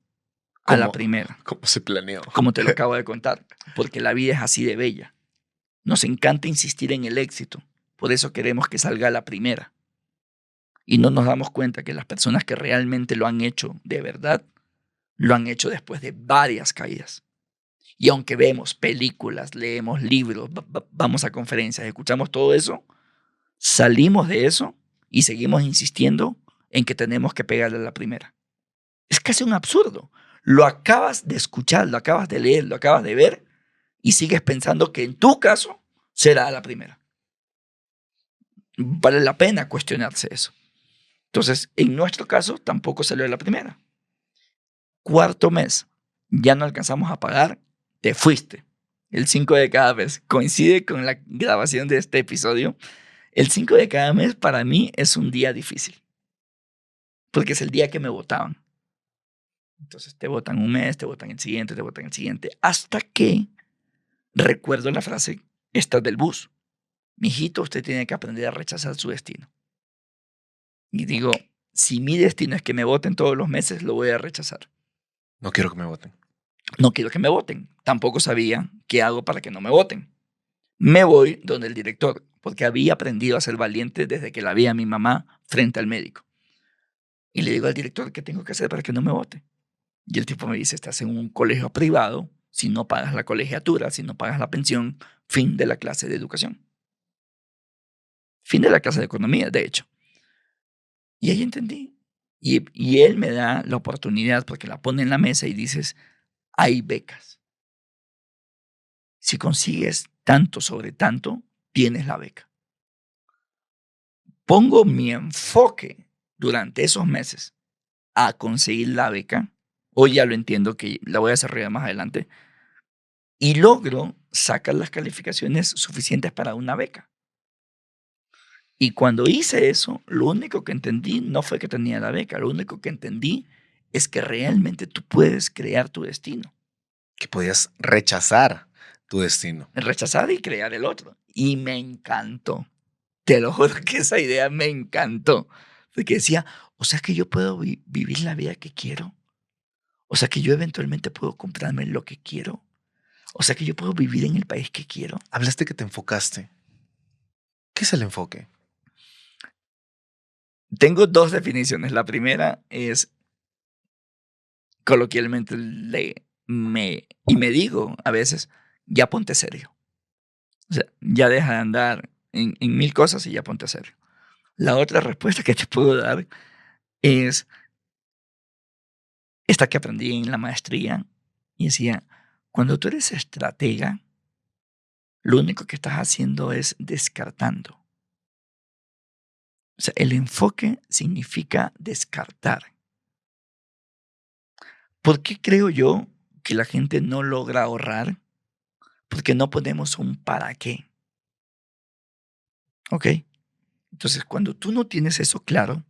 a la ¿Cómo? primera, ¿Cómo se planeó? como te lo acabo de contar, porque la vida es así de bella. Nos encanta insistir en el éxito, por eso queremos que salga a la primera. Y no nos damos cuenta que las personas que realmente lo han hecho de verdad, lo han hecho después de varias caídas. Y aunque vemos películas, leemos libros, vamos a conferencias, escuchamos todo eso, salimos de eso y seguimos insistiendo en que tenemos que pegarle a la primera. Es casi un absurdo. Lo acabas de escuchar, lo acabas de leer, lo acabas de ver y sigues pensando que en tu caso será a la primera. Vale la pena cuestionarse eso. Entonces, en nuestro caso, tampoco salió a la primera. Cuarto mes, ya no alcanzamos a pagar, te fuiste. El 5 de cada mes. Coincide con la grabación de este episodio. El 5 de cada mes para mí es un día difícil. Porque es el día que me votaban. Entonces te votan un mes, te votan el siguiente, te votan el siguiente. Hasta que recuerdo la frase esta del bus. Mijito, usted tiene que aprender a rechazar su destino. Y digo, si mi destino es que me voten todos los meses, lo voy a rechazar. No quiero que me voten. No quiero que me voten. Tampoco sabía qué hago para que no me voten. Me voy donde el director, porque había aprendido a ser valiente desde que la vi a mi mamá frente al médico. Y le digo al director, ¿qué tengo que hacer para que no me vote? Y el tipo me dice, estás en un colegio privado, si no pagas la colegiatura, si no pagas la pensión, fin de la clase de educación. Fin de la clase de economía, de hecho. Y ahí entendí. Y él me da la oportunidad porque la pone en la mesa y dices, hay becas. Si consigues tanto sobre tanto, tienes la beca. Pongo mi enfoque durante esos meses a conseguir la beca. Hoy ya lo entiendo que la voy a desarrollar más adelante. Y logro sacar las calificaciones suficientes para una beca. Y cuando hice eso, lo único que entendí no fue que tenía la beca, lo único que entendí es que realmente tú puedes crear tu destino. Que podías rechazar tu destino. Rechazar y crear el otro. Y me encantó. Te lo juro que esa idea me encantó. Porque decía, o sea que yo puedo vivir la vida que quiero. O sea que yo eventualmente puedo comprarme lo que quiero. O sea que yo puedo vivir en el país que quiero. Hablaste que te enfocaste. ¿Qué es el enfoque? Tengo dos definiciones. La primera es, coloquialmente, y me digo a veces, ya ponte serio. O sea, ya deja de andar en 1000 cosas y ya ponte serio. La otra respuesta que te puedo dar es esta que aprendí en la maestría y decía, cuando tú eres estratega, lo único que estás haciendo es descartando. O sea, el enfoque significa descartar. ¿Por qué creo yo que la gente no logra ahorrar? Porque no ponemos un para qué. ¿Ok? Entonces, cuando tú no tienes eso claro,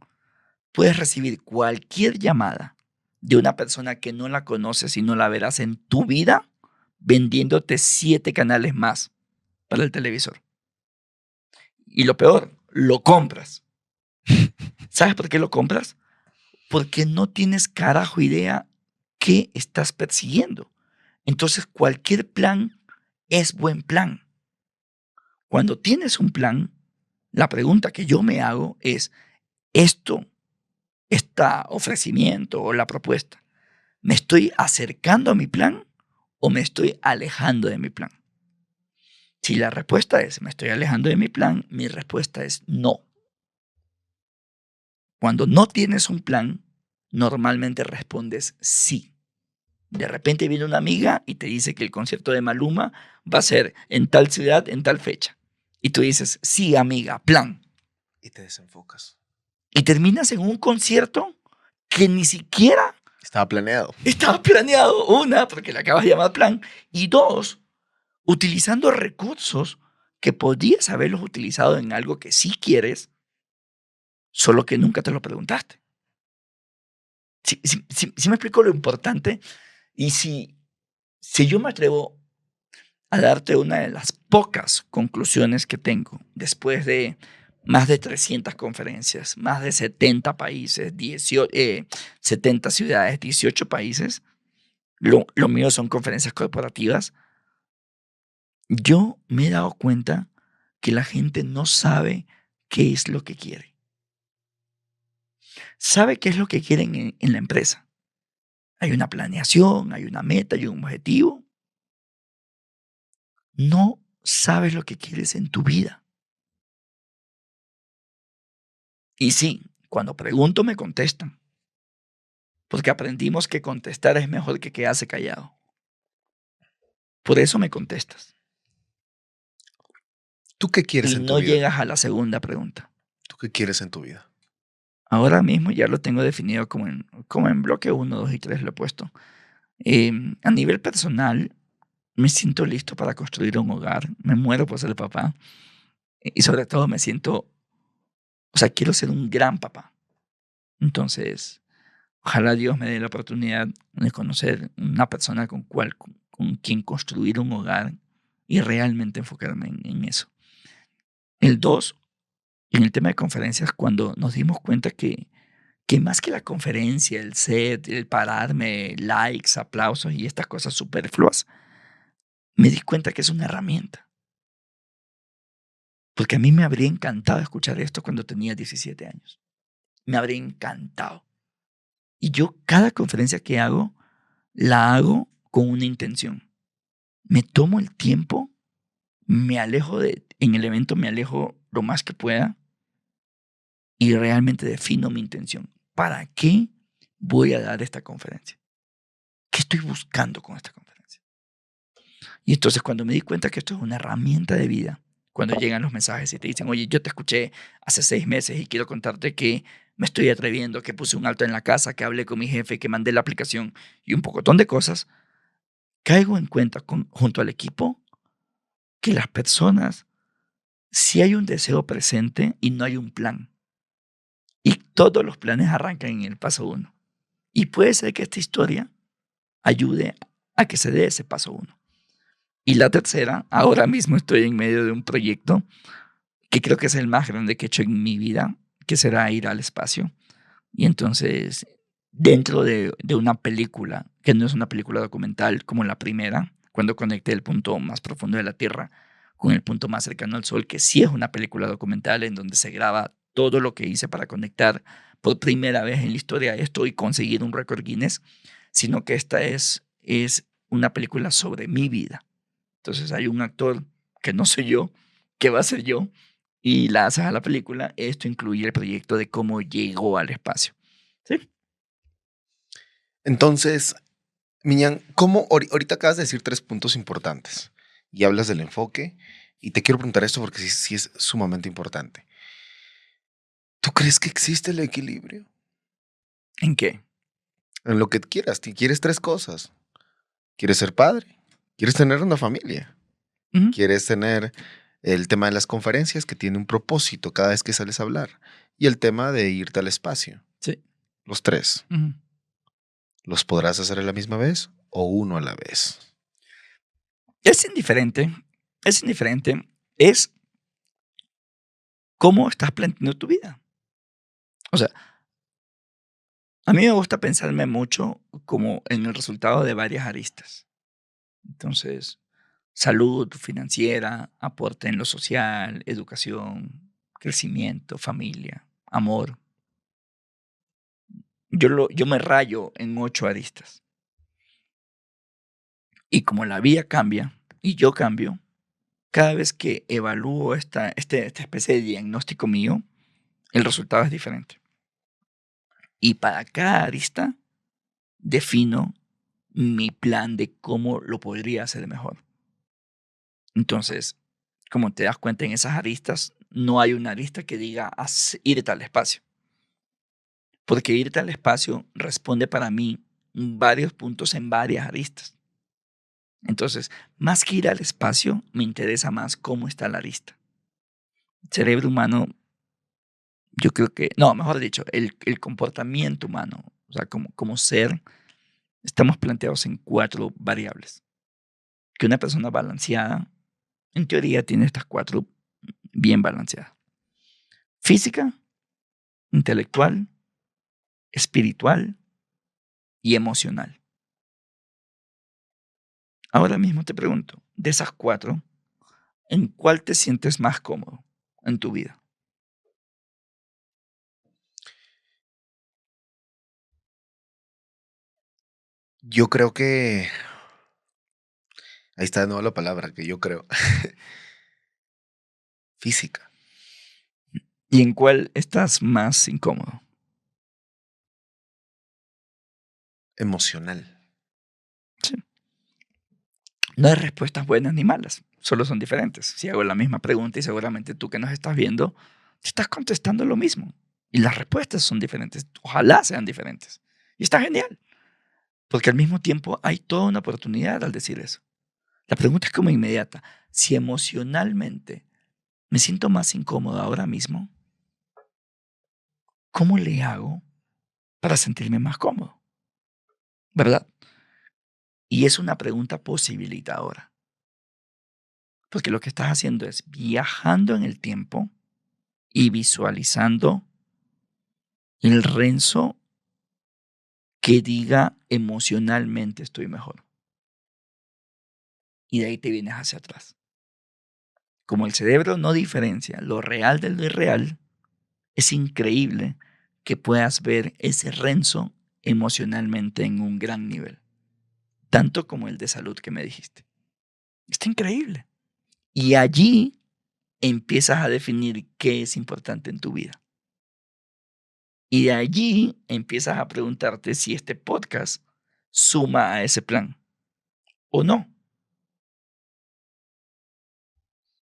puedes recibir cualquier llamada de una persona que no la conoces y no la verás en tu vida vendiéndote 7 canales más para el televisor. Y lo peor, lo compras. ¿Sabes por qué lo compras? Porque no tienes carajo idea qué estás persiguiendo. Entonces, cualquier plan es buen plan. Cuando tienes un plan, la pregunta que yo me hago es, ¿esto, este ofrecimiento o la propuesta, me estoy acercando a mi plan o me estoy alejando de mi plan? Si la respuesta es, me estoy alejando de mi plan, mi respuesta es no. Cuando no tienes un plan, normalmente respondes sí. De repente viene una amiga y te dice que el concierto de Maluma va a ser en tal ciudad, en tal fecha. Y tú dices, sí, amiga, plan. Y te desenfocas. Y terminas en un concierto que ni siquiera Estaba planeado. estaba planeado. Una, porque le acabas de llamar plan. Y dos, utilizando recursos que podías haberlos utilizado en algo que sí quieres, solo que nunca te lo preguntaste. Si me explico lo importante. Y si yo me atrevo a darte una de las pocas conclusiones que tengo después de más de 300 conferencias, más de 70 países, 70 ciudades, 18 países, lo mío son conferencias corporativas, yo me he dado cuenta que la gente no sabe qué es lo que quiere. Sabe qué es lo que quieren en la empresa. Hay una planeación, hay una meta, hay un objetivo. No sabes lo que quieres en tu vida. Y sí, cuando pregunto me contestan, porque aprendimos que contestar es mejor que quedarse callado. Por eso me contestas. ¿Tú qué quieres Y en tu no vida? llegas a la segunda pregunta. ¿Tú qué quieres en tu vida? Ahora mismo ya lo tengo definido como en bloque 1, 2 y 3 lo he puesto. A nivel personal, me siento listo para construir un hogar. Me muero por ser papá. Y sobre todo me siento, o sea, quiero ser un gran papá. Entonces, ojalá Dios me dé la oportunidad de conocer una persona con quien construir un hogar y realmente enfocarme en eso. El 2, en el tema de conferencias, cuando nos dimos cuenta que más que la conferencia, el set, el pararme, likes, aplausos y estas cosas superfluas, me di cuenta que es una herramienta. Porque a mí me habría encantado escuchar esto cuando tenía 17 años. Me habría encantado. Y yo cada conferencia que hago, la hago con una intención. Me tomo el tiempo, en el evento me alejo lo más que pueda y realmente defino mi intención. ¿Para qué voy a dar esta conferencia? ¿Qué estoy buscando con esta conferencia? Y entonces cuando me di cuenta que esto es una herramienta de vida, cuando llegan los mensajes y te dicen, oye, yo te escuché hace 6 meses y quiero contarte que me estoy atreviendo, que puse un alto en la casa, que hablé con mi jefe, que mandé la aplicación y un pocotón de cosas, caigo en cuenta junto al equipo que las personas, si hay un deseo presente y no hay un plan. Y todos los planes arrancan en el paso 1. Y puede ser que esta historia ayude a que se dé ese paso 1. Y la tercera, ahora mismo estoy en medio de un proyecto que creo que es el más grande que he hecho en mi vida, que será ir al espacio. Y entonces, dentro de una película, que no es una película documental como la primera, cuando conecté el punto más profundo de la Tierra con el punto más cercano al Sol, que sí es una película documental en donde se graba todo lo que hice para conectar por primera vez en la historia esto y conseguir un récord Guinness, sino que esta es una película sobre mi vida. Entonces hay un actor que no soy yo, que va a ser yo, y la haces a la película. Esto incluye el proyecto de cómo llegó al espacio. ¿Sí? Entonces, Miñán, ¿cómo ahorita acabas de decir 3 puntos importantes y hablas del enfoque? Y te quiero preguntar esto porque sí es sumamente importante. ¿Tú crees que existe el equilibrio? ¿En qué? En lo que quieras. Quieres 3 cosas. ¿Quieres ser padre? ¿Quieres tener una familia? Ujú. ¿Quieres tener El tema de las conferencias, que tiene un propósito cada vez que sales a hablar. Y el tema de irte al espacio. Sí. Los tres. Ujú. ¿Los podrás hacer a la misma vez o uno a la vez? Es indiferente. Es indiferente. Es cómo estás planteando tu vida. O sea, a mí me gusta pensarme mucho como en el resultado de varias aristas. Entonces, salud financiera, aporte en lo social, educación, crecimiento, familia, amor. Yo me rayo en 8 aristas. Y como la vida cambia y yo cambio, cada vez que evalúo esta especie de diagnóstico mío, el resultado es diferente. Y para cada arista defino mi plan de cómo lo podría hacer mejor. Entonces, como te das cuenta en esas aristas, no hay una arista que diga irte al espacio. Porque irte al espacio responde para mí varios puntos en varias aristas. Entonces, más que ir al espacio, me interesa más cómo está la arista. El cerebro humano, yo creo que, no, mejor dicho, el comportamiento humano, o sea, como ser, estamos planteados en 4 variables. Que una persona balanceada, en teoría, tiene estas 4 bien balanceadas. Física, intelectual, espiritual y emocional. Ahora mismo te pregunto, de esas 4, ¿en cuál te sientes más cómodo en tu vida? Yo creo que... Ahí está de nuevo la palabra que yo creo. Física. ¿Y en cuál estás más incómodo? Emocional. Sí. No hay respuestas buenas ni malas, solo son diferentes. Si hago la misma pregunta y seguramente tú que nos estás viendo, te estás contestando lo mismo. Y las respuestas son diferentes. Ojalá sean diferentes. Y está genial, porque al mismo tiempo hay toda una oportunidad al decir eso. La pregunta es como inmediata. Si emocionalmente me siento más incómodo ahora mismo, ¿cómo le hago para sentirme más cómodo? ¿Verdad? Y es una pregunta posibilitadora. Porque lo que estás haciendo es viajando en el tiempo y visualizando el Renzo que diga emocionalmente estoy mejor. Y de ahí te vienes hacia atrás. Como el cerebro no diferencia lo real de lo irreal, es increíble que puedas ver ese Renzo emocionalmente en un gran nivel. Tanto como el de salud que me dijiste. Está increíble. Y allí empiezas a definir qué es importante en tu vida. Y de allí empiezas a preguntarte si este podcast suma a ese plan o no.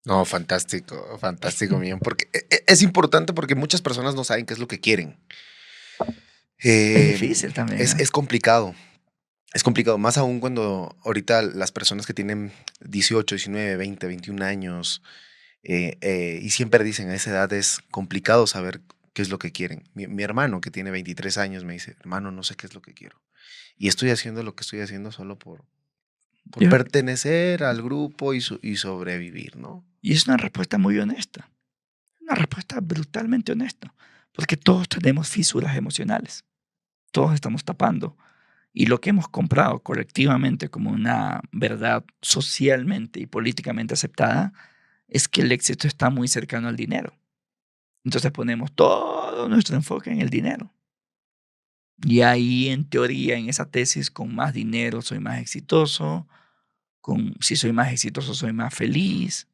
No, fantástico, fantástico, bien, porque es importante porque muchas personas no saben qué es lo que quieren. Es Eh, difícil también, es, ¿eh? es complicado, es complicado, más aún cuando ahorita las personas que tienen 18, 19, 20, 21 años y siempre dicen a esa edad es complicado saber qué es lo que quieren. Mi hermano que tiene 23 años me dice, hermano, no sé qué es lo que quiero. Y estoy haciendo lo que estoy haciendo solo por Yo- pertenecer al grupo y sobrevivir, ¿no? Y es una respuesta muy honesta. Una respuesta brutalmente honesta. Porque todos tenemos fisuras emocionales. Todos estamos tapando. Y lo que hemos comprado colectivamente como una verdad socialmente y políticamente aceptada es que el éxito está muy cercano al dinero. Entonces ponemos todo nuestro enfoque en el dinero. Y ahí, en teoría, en esa tesis, con más dinero soy más exitoso, si soy más exitoso soy más feliz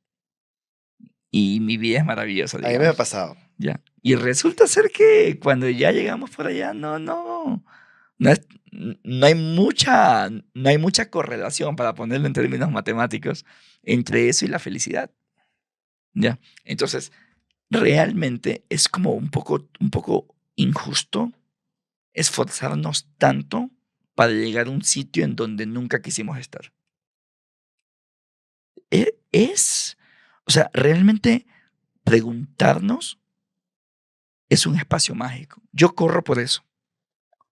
y mi vida es maravillosa, A mí me ha digamos. pasado. ¿Ya? Y resulta ser que cuando ya llegamos por allá, no, no hay mucha correlación, para ponerlo en términos matemáticos, entre eso y la felicidad. ¿Ya? Entonces, realmente es como un poco injusto esforzarnos tanto para llegar a un sitio en donde nunca quisimos estar. Es O sea, realmente preguntarnos es un espacio mágico. Yo corro por eso,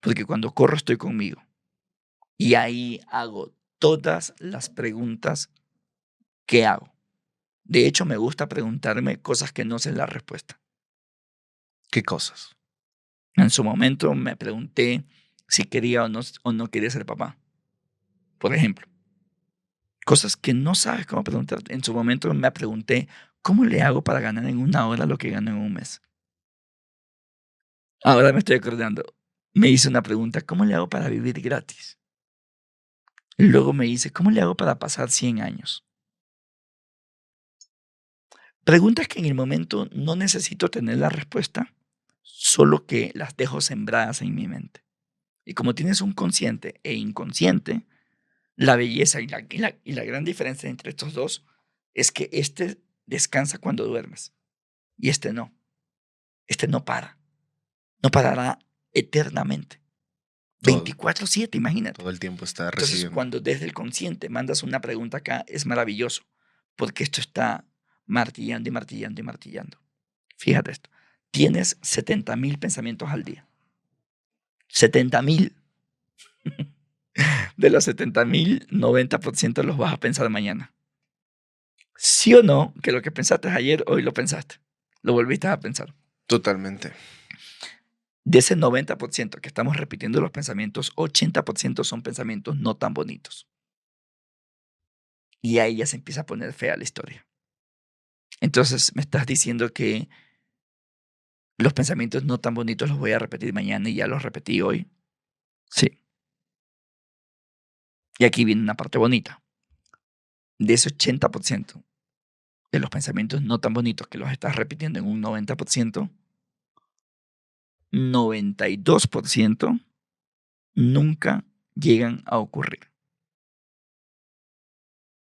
porque cuando corro estoy conmigo y ahí hago todas las preguntas que hago. De hecho, me gusta preguntarme cosas que no sé la respuesta. ¿Qué cosas? En su momento me pregunté si quería o no quería ser papá, por ejemplo. Cosas que no sabes cómo preguntar. En su momento me pregunté, ¿cómo le hago para ganar en una hora lo que gano en un mes? Ahora me estoy acordando. Me hice una pregunta, ¿cómo le hago para vivir gratis? Luego me hice, ¿cómo le hago para pasar 100 años? Preguntas que en el momento no necesito tener la respuesta, solo que las dejo sembradas en mi mente. Y como tienes un consciente e inconsciente, la belleza y la gran diferencia entre estos dos es que este descansa cuando duermes y este no. Este no para. No parará eternamente. Todo, 24/7, imagínate. todo el tiempo está Entonces, recibiendo. cuando desde el consciente mandas una pregunta acá, es maravilloso, porque esto está martillando y martillando y martillando. Fíjate esto. Tienes 70.000 pensamientos al día. 70.000. De los 70.000, 90% los vas a pensar mañana. ¿Sí o no? Que lo que pensaste ayer, hoy lo pensaste. Lo volviste a pensar. Totalmente. De ese 90% que estamos repitiendo los pensamientos, 80% son pensamientos no tan bonitos. Y ahí ya se empieza a poner fea la historia. Entonces me estás diciendo que los pensamientos no tan bonitos los voy a repetir mañana y ya los repetí hoy. Sí. Y aquí viene una parte bonita. De ese 80% de los pensamientos no tan bonitos que los estás repitiendo en un 90%, 92% nunca llegan a ocurrir.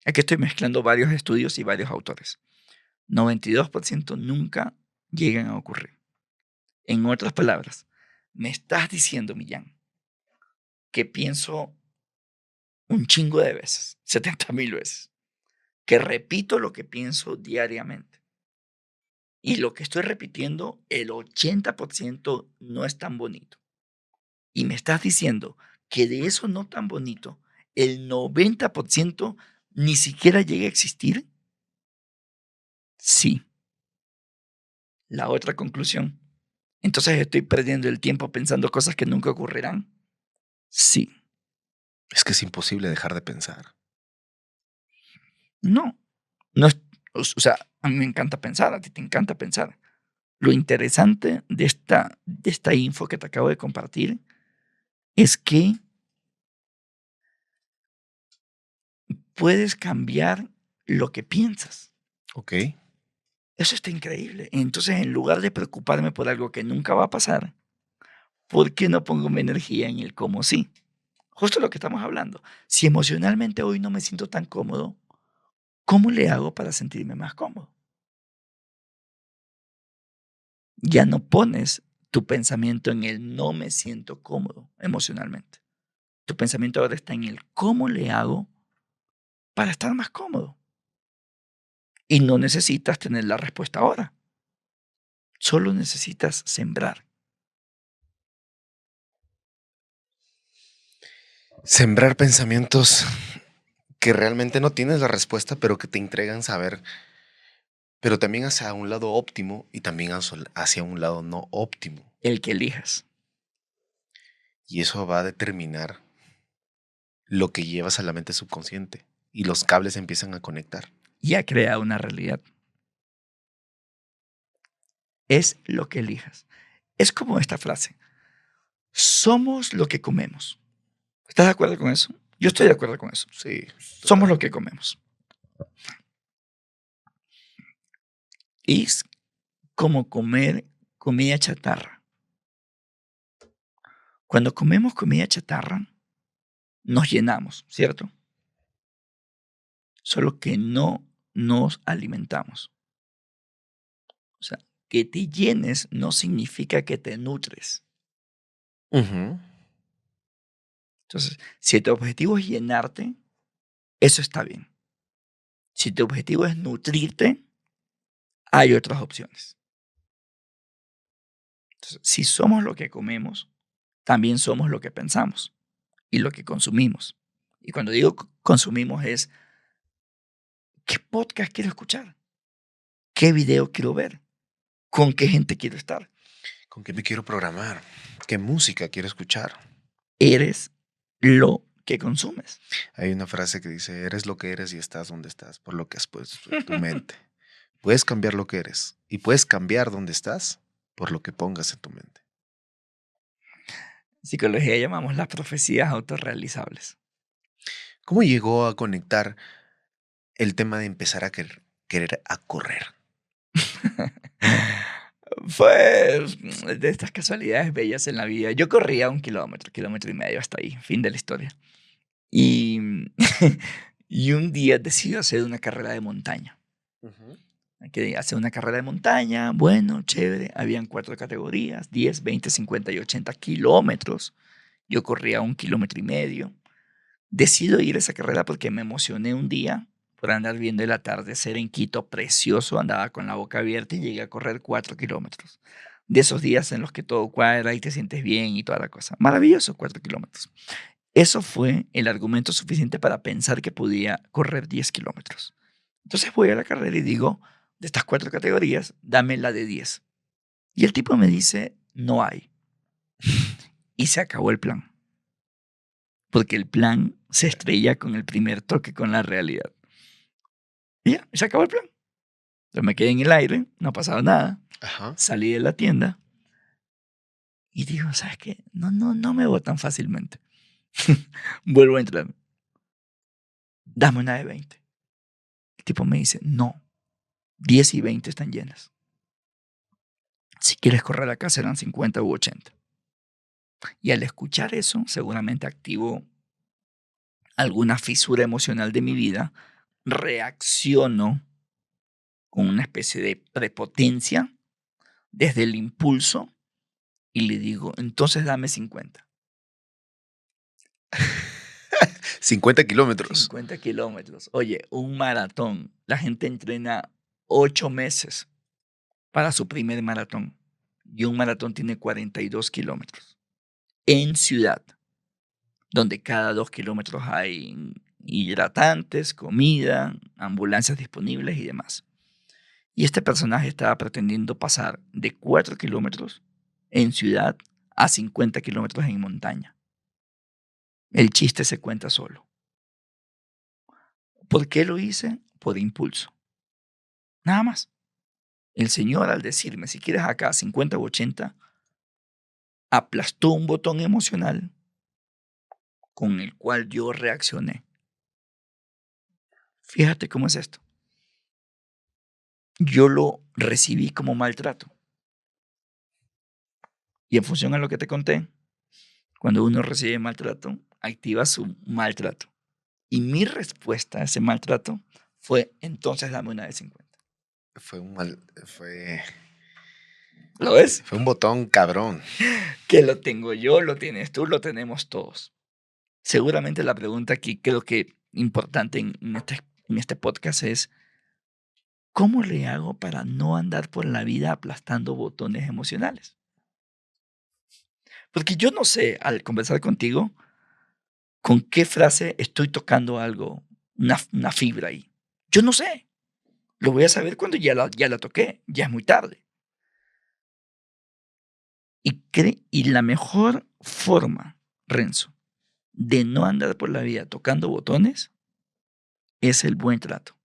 Aquí estoy mezclando varios estudios y varios autores. 92% nunca llegan a ocurrir. En otras palabras, me estás diciendo, Millán, que pienso un chingo de veces, 70.000 veces, que repito lo que pienso diariamente. Y lo que estoy repitiendo, el 80% no es tan bonito. Y me estás diciendo que de eso no tan bonito, el 90% ni siquiera llega a existir. Sí. La otra conclusión. Entonces estoy perdiendo el tiempo pensando cosas que nunca ocurrirán. Sí. Es que es imposible dejar de pensar. No. No es, o sea, a mí me encanta pensar, a ti te encanta pensar. Lo interesante de esta info que te acabo de compartir es que puedes cambiar lo que piensas. Ok. Eso está increíble. Entonces, en lugar de preocuparme por algo que nunca va a pasar, ¿por qué no pongo mi energía en el cómo sí? Justo lo que estamos hablando. Si emocionalmente hoy no me siento tan cómodo, ¿cómo le hago para sentirme más cómodo? Ya no pones tu pensamiento en el no me siento cómodo emocionalmente. Tu pensamiento ahora está en el cómo le hago para estar más cómodo. Y no necesitas tener la respuesta ahora. Solo necesitas sembrar. Sembrar pensamientos que realmente no tienes la respuesta, pero que te entregan saber, pero también hacia un lado óptimo y también hacia un lado no óptimo. El que elijas. Y eso va a determinar lo que llevas a la mente subconsciente y los cables empiezan a conectar. Ya crea una realidad. Es lo que elijas. Es como esta frase. Somos lo que comemos. ¿Estás de acuerdo con eso? Yo estoy de acuerdo con eso. Sí, Somos lo totalmente. que comemos. Y es como comer comida chatarra. Cuando comemos comida chatarra, nos llenamos, ¿cierto? Solo que no nos alimentamos. O sea, que te llenes no significa que te nutres. Ujú. Entonces, si tu objetivo es llenarte, eso está bien. Si tu objetivo es nutrirte, hay otras opciones. Entonces, si somos lo que comemos, también somos lo que pensamos y lo que consumimos. Y cuando digo consumimos es, ¿qué podcast quiero escuchar? ¿Qué video quiero ver? ¿Con qué gente quiero estar? ¿Con qué me quiero programar? ¿Qué música quiero escuchar? Eres lo que consumes. Hay una frase que dice, eres lo que eres y estás donde estás, por lo que has puesto en tu mente. Puedes cambiar lo que eres y puedes cambiar donde estás por lo que pongas en tu mente. En psicología llamamos las profecías autorrealizables. ¿Cómo llegó a conectar el tema de empezar a querer a correr? Fue de estas casualidades bellas en la vida. Yo corría 1 kilómetro, 1,5 kilómetros hasta ahí, fin de la historia. Y, y un día decidí hacer una carrera de montaña. Que hacer una carrera de montaña, bueno, chévere. Habían 4 categorías, 10, 20, 50 y 80 kilómetros. Yo corría 1,5 kilómetros. Decido ir a esa carrera porque me emocioné un día por andar viendo el atardecer en Quito, precioso. Andaba con la boca abierta y llegué a correr 4 kilómetros. De esos días en los que todo cuadra y te sientes bien y toda la cosa. Maravilloso, 4 kilómetros. Eso fue el argumento suficiente para pensar que podía correr 10 kilómetros. Entonces voy a la carrera y digo, de estas 4 categorías, dame la de 10. Y el tipo me dice, no hay. Y se acabó el plan. Porque el plan se estrella con el primer toque con la realidad. Y ya, se acabó el plan. Entonces me quedé en el aire, no ha pasado nada. Ajá. Salí de la tienda y digo, ¿sabes qué? No me voy tan fácilmente. Vuelvo a entrar. Dame una de 20. El tipo me dice, no, 10 y 20 están llenas. Si quieres correr acá serán 50 u 80. Y al escuchar eso, seguramente activo alguna fisura emocional de mi vida, reacciono con una especie de prepotencia desde el impulso y le digo, entonces dame 50. 50 kilómetros. 50 kilómetros. Oye, un maratón. La gente entrena 8 meses para su primer maratón. Y un maratón tiene 42 kilómetros. En ciudad, donde cada 2 kilómetros hay hidratantes, comida, ambulancias disponibles y demás. Y este personaje estaba pretendiendo pasar de 4 kilómetros en ciudad a 50 kilómetros en montaña. El chiste se cuenta solo. ¿Por qué lo hice? Por impulso. Nada más. El señor, al decirme, si quieres acá 50 u 80, aplastó un botón emocional con el cual yo reaccioné. Fíjate cómo es esto. Yo lo recibí como maltrato. Y en función a lo que te conté, cuando uno recibe maltrato, activa su maltrato. Y mi respuesta a ese maltrato fue, entonces dame una de 50. Fue un mal, ¿Lo ves? fue un botón cabrón. Que lo tengo yo, lo tienes tú, lo tenemos todos. Seguramente la pregunta aquí creo que importante en este podcast es, ¿cómo le hago para no andar por la vida aplastando botones emocionales? Porque yo no sé, al conversar contigo, con qué frase estoy tocando algo, una fibra ahí. Yo no sé. Lo voy a saber cuando ya la toqué. Ya es muy tarde. Y la mejor forma, Renzo, de no andar por la vida tocando botones es el buen trato.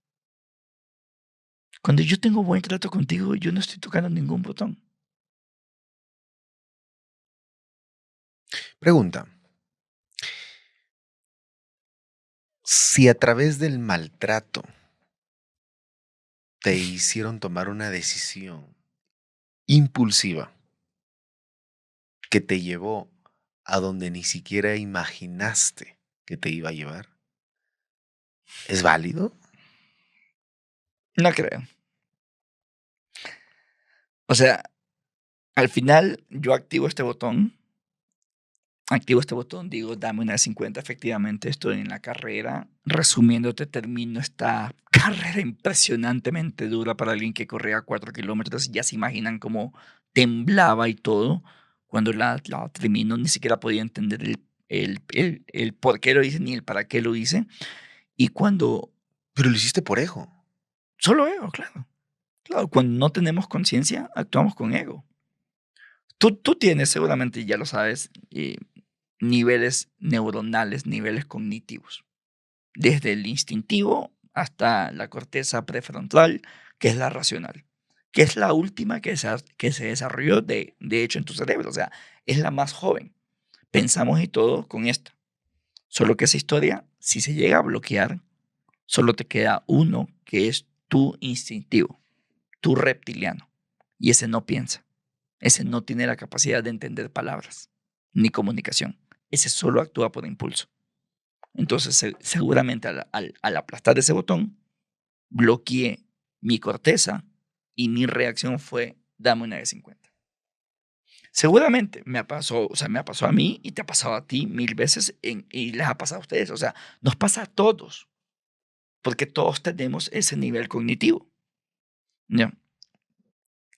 Cuando yo tengo buen trato contigo, yo no estoy tocando ningún botón. Pregunta, si a través del maltrato te hicieron tomar una decisión impulsiva que te llevó a donde ni siquiera imaginaste que te iba a llevar, ¿es válido? No creo. O sea, al final yo activo este botón activo este botón, digo, dame una de 50, efectivamente estoy en la carrera. Resumiéndote, termino esta carrera impresionantemente dura para alguien que corría 4 kilómetros. Ya se imaginan cómo temblaba y todo. Cuando la termino, ni siquiera podía entender el por qué lo hice ni el para qué lo hice. Y cuando, Pero lo hiciste por ego. solo ego, claro. Claro, cuando no tenemos conciencia, actuamos con ego. Tú tienes, seguramente ya lo sabes, niveles neuronales, niveles cognitivos, desde el instintivo hasta la corteza prefrontal, que es la racional, que es la última que se desarrolló de hecho en tu cerebro, o sea, es la más joven. Pensamos y todo con esta. Solo que esa historia, si se llega a bloquear, solo te queda uno, que es tu instintivo, tu reptiliano, y ese no piensa. Ese no tiene la capacidad de entender palabras ni comunicación. Ese solo actúa por impulso. Entonces, seguramente al aplastar ese botón, bloqueé mi corteza y mi reacción fue, dame una de 50. Seguramente me ha pasado, o sea, me ha pasado a mí y te ha pasado a ti 1000 veces y les ha pasado a ustedes. O sea, nos pasa a todos, porque todos tenemos ese nivel cognitivo. ¿Ya?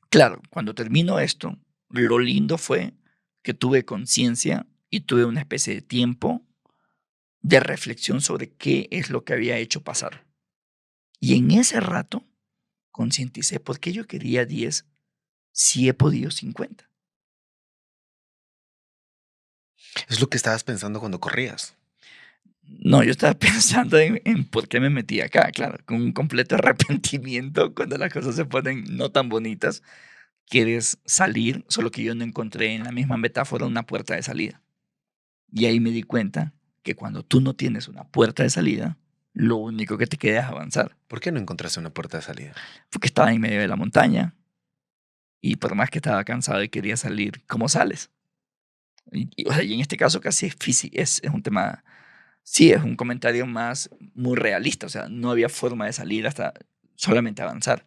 Claro, cuando termino esto, lo lindo fue que tuve conciencia y tuve una especie de tiempo de reflexión sobre qué es lo que había hecho pasar. Y en ese rato concienticé por qué yo quería 10 si he podido 50. Es lo que estabas pensando cuando corrías. No, yo estaba pensando en por qué me metí acá, claro, con un completo arrepentimiento cuando las cosas se ponen no tan bonitas. Quieres salir, solo que yo no encontré en la misma metáfora una puerta de salida. Y ahí me di cuenta que cuando tú no tienes una puerta de salida, lo único que te queda es avanzar. ¿Por qué no encontraste una puerta de salida? Porque estaba en medio de la montaña y por más que estaba cansado y quería salir, ¿cómo sales? O sea, y en este caso casi es físico, es un tema, sí, es un comentario más muy realista, o sea, no había forma de salir hasta solamente avanzar.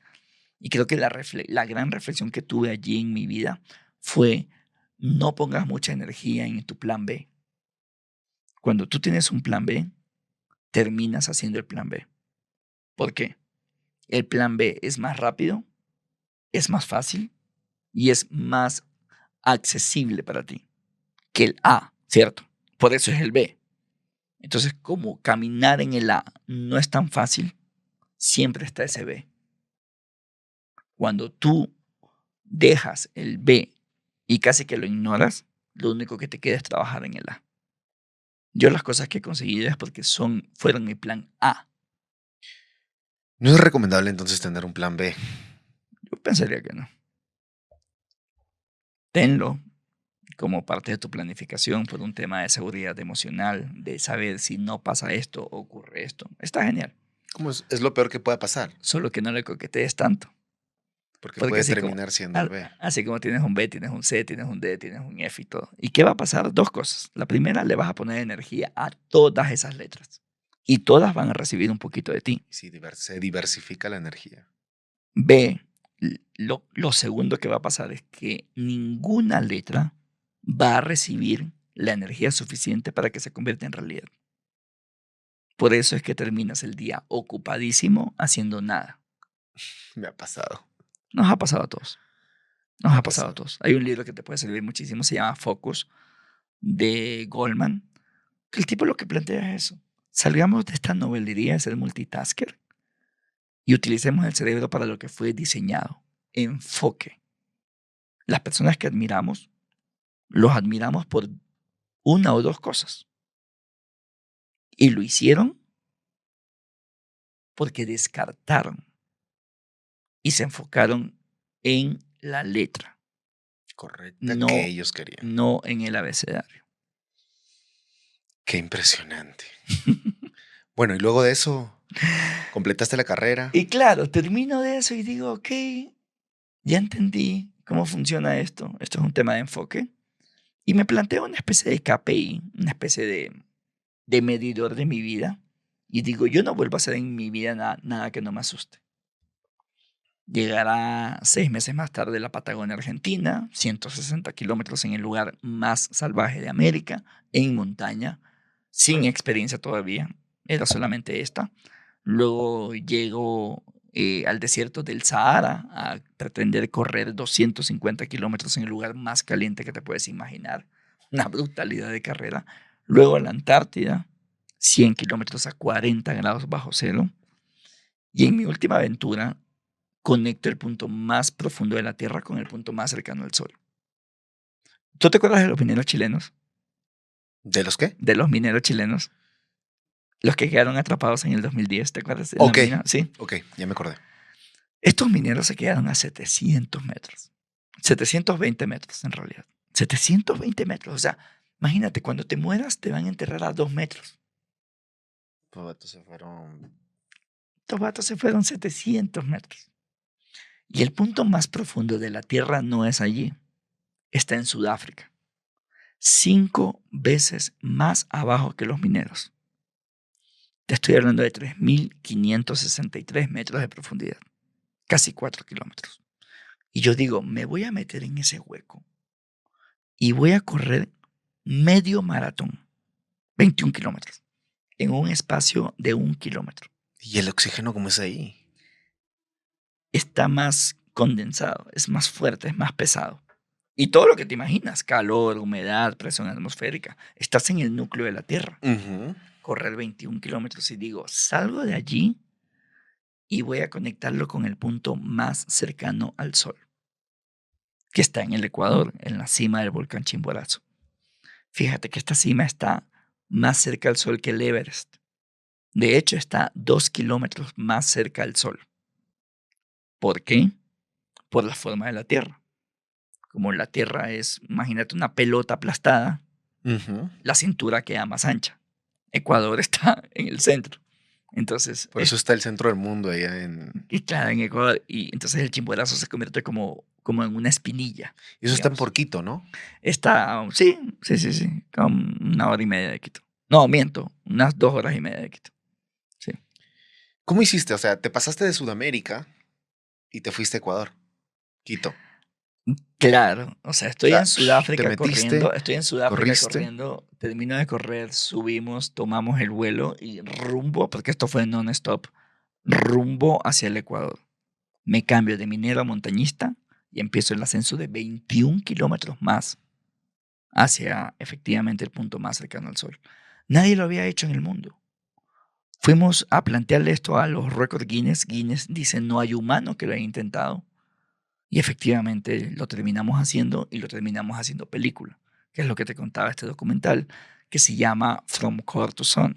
Y creo que la gran reflexión que tuve allí en mi vida fue, no pongas mucha energía en tu plan B. Cuando tú tienes un plan B, terminas haciendo el plan B. ¿Por qué? El plan B es más rápido, es más fácil y es más accesible para ti que el A, ¿cierto? Por eso es el B. Entonces, como caminar en el A no es tan fácil, siempre está ese B. Cuando tú dejas el B y casi que lo ignoras, lo único que te queda es trabajar en el A. Yo las cosas que he conseguido es porque fueron mi plan A. No es recomendable entonces tener un plan B. Yo pensaría que no. Tenlo como parte de tu planificación por un tema de seguridad emocional, de saber si no pasa esto, ocurre esto. Está genial. ¿Cómo es lo peor que pueda pasar? Solo que no le coquetees tanto. Porque Porque puede terminar siendo el B. así como tienes un B, tienes un C, tienes un D, tienes un F y todo. ¿Y qué va a pasar? Dos cosas. La primera, le vas a poner energía a todas esas letras. Y todas van a recibir un poquito de ti. Sí, se diversifica la energía. B, lo segundo que va a pasar es que ninguna letra va a recibir la energía suficiente para que se convierta en realidad. Por eso es que terminas el día ocupadísimo haciendo nada. Me ha pasado. Nos ha pasado a todos. Nos Me ha ha pasado a pasado. todos. Hay un libro que te puede servir muchísimo, se llama Focus, de Goldman. Que el tipo lo que plantea es eso. Salgamos de esta novelería de ser multitasker y utilicemos el cerebro para lo que fue diseñado. Enfoque. Las personas que admiramos, los admiramos por una o dos cosas. Y lo hicieron porque descartaron y se enfocaron en la letra, Correcta que no, ellos querían. no en el abecedario. Qué impresionante. Bueno, y luego de eso, completaste la carrera. Y claro, termino de eso y digo, ok, ya entendí cómo funciona esto. Esto es un tema de enfoque. Y me planteo una especie de KPI, una especie de medidor de mi vida. Y digo, yo no vuelvo a hacer en mi vida nada que no me asuste. Llegará 6 meses más tarde a la Patagonia Argentina, 160 kilómetros en el lugar más salvaje de América, en montaña, sin experiencia todavía, era solamente esta. Luego llego al desierto del Sahara a pretender correr 250 kilómetros en el lugar más caliente que te puedes imaginar, una brutalidad de carrera. Luego a la Antártida, 100 kilómetros a 40 grados bajo cero. Y en mi última aventura, conecto el punto más profundo de la Tierra con el punto más cercano al Sol. ¿Tú te acuerdas de los mineros chilenos? ¿De los qué? De los mineros chilenos. Los que quedaron atrapados en el 2010, ¿te acuerdas? En la Ok, mina, sí. ok, ya me acordé. Estos mineros se quedaron a 700 metros. 720 metros, en realidad. 720 metros. O sea, imagínate, cuando te mueras te van a enterrar a 2 metros. Los vatos se fueron. Estos vatos se fueron 700 metros. Y el punto más profundo de la Tierra no es allí. Está en Sudáfrica. 5 veces más abajo que los mineros. Te estoy hablando de 3.563 metros de profundidad. Casi 4 kilómetros. Y yo digo, me voy a meter en ese hueco y voy a correr medio maratón, 21 kilómetros, en un espacio de 1 kilómetro. ¿Y el oxígeno cómo es ahí? Está más condensado, es más fuerte, es más pesado. Y todo lo que te imaginas, calor, humedad, presión atmosférica, estás en el núcleo de la Tierra. Correr 21 kilómetros y digo, salgo de allí y voy a conectarlo con el punto más cercano al Sol, que está en el Ecuador, en la cima del volcán Chimborazo. Fíjate que esta cima está más cerca al Sol que el Everest. De hecho, está 2 kilómetros más cerca al Sol. ¿Por qué? Por la forma de la Tierra. Como la Tierra es, imagínate una pelota aplastada, la cintura queda más ancha. Ecuador está en el centro. Entonces, Por eso está el centro del mundo allá en... y claro, en Ecuador. Y entonces el Chimborazo se convierte como en una espinilla. Y eso está en digamos. por Quito, ¿no? Está, sí, como 1 hora y media de Quito. No, miento, unas 2 horas y media de Quito. Sí. ¿Cómo hiciste? O sea, te pasaste de Sudamérica y te fuiste a Ecuador, Quito. Claro, o sea, O estoy sea, en Sudáfrica te metiste, corriste. corriendo, termino de correr, subimos, tomamos el vuelo y rumbo, porque esto fue non-stop, rumbo hacia el Ecuador. Me cambio de minero a montañista y empiezo el ascenso de 21 kilómetros más hacia efectivamente el punto más cercano al Sol. Nadie lo había hecho en el mundo. Fuimos a plantearle esto a los récords Guinness. Guinness dice no hay humano que lo haya intentado. Y efectivamente lo terminamos haciendo y lo terminamos haciendo película, que es lo que te contaba este documental, que se llama From Core to Sun,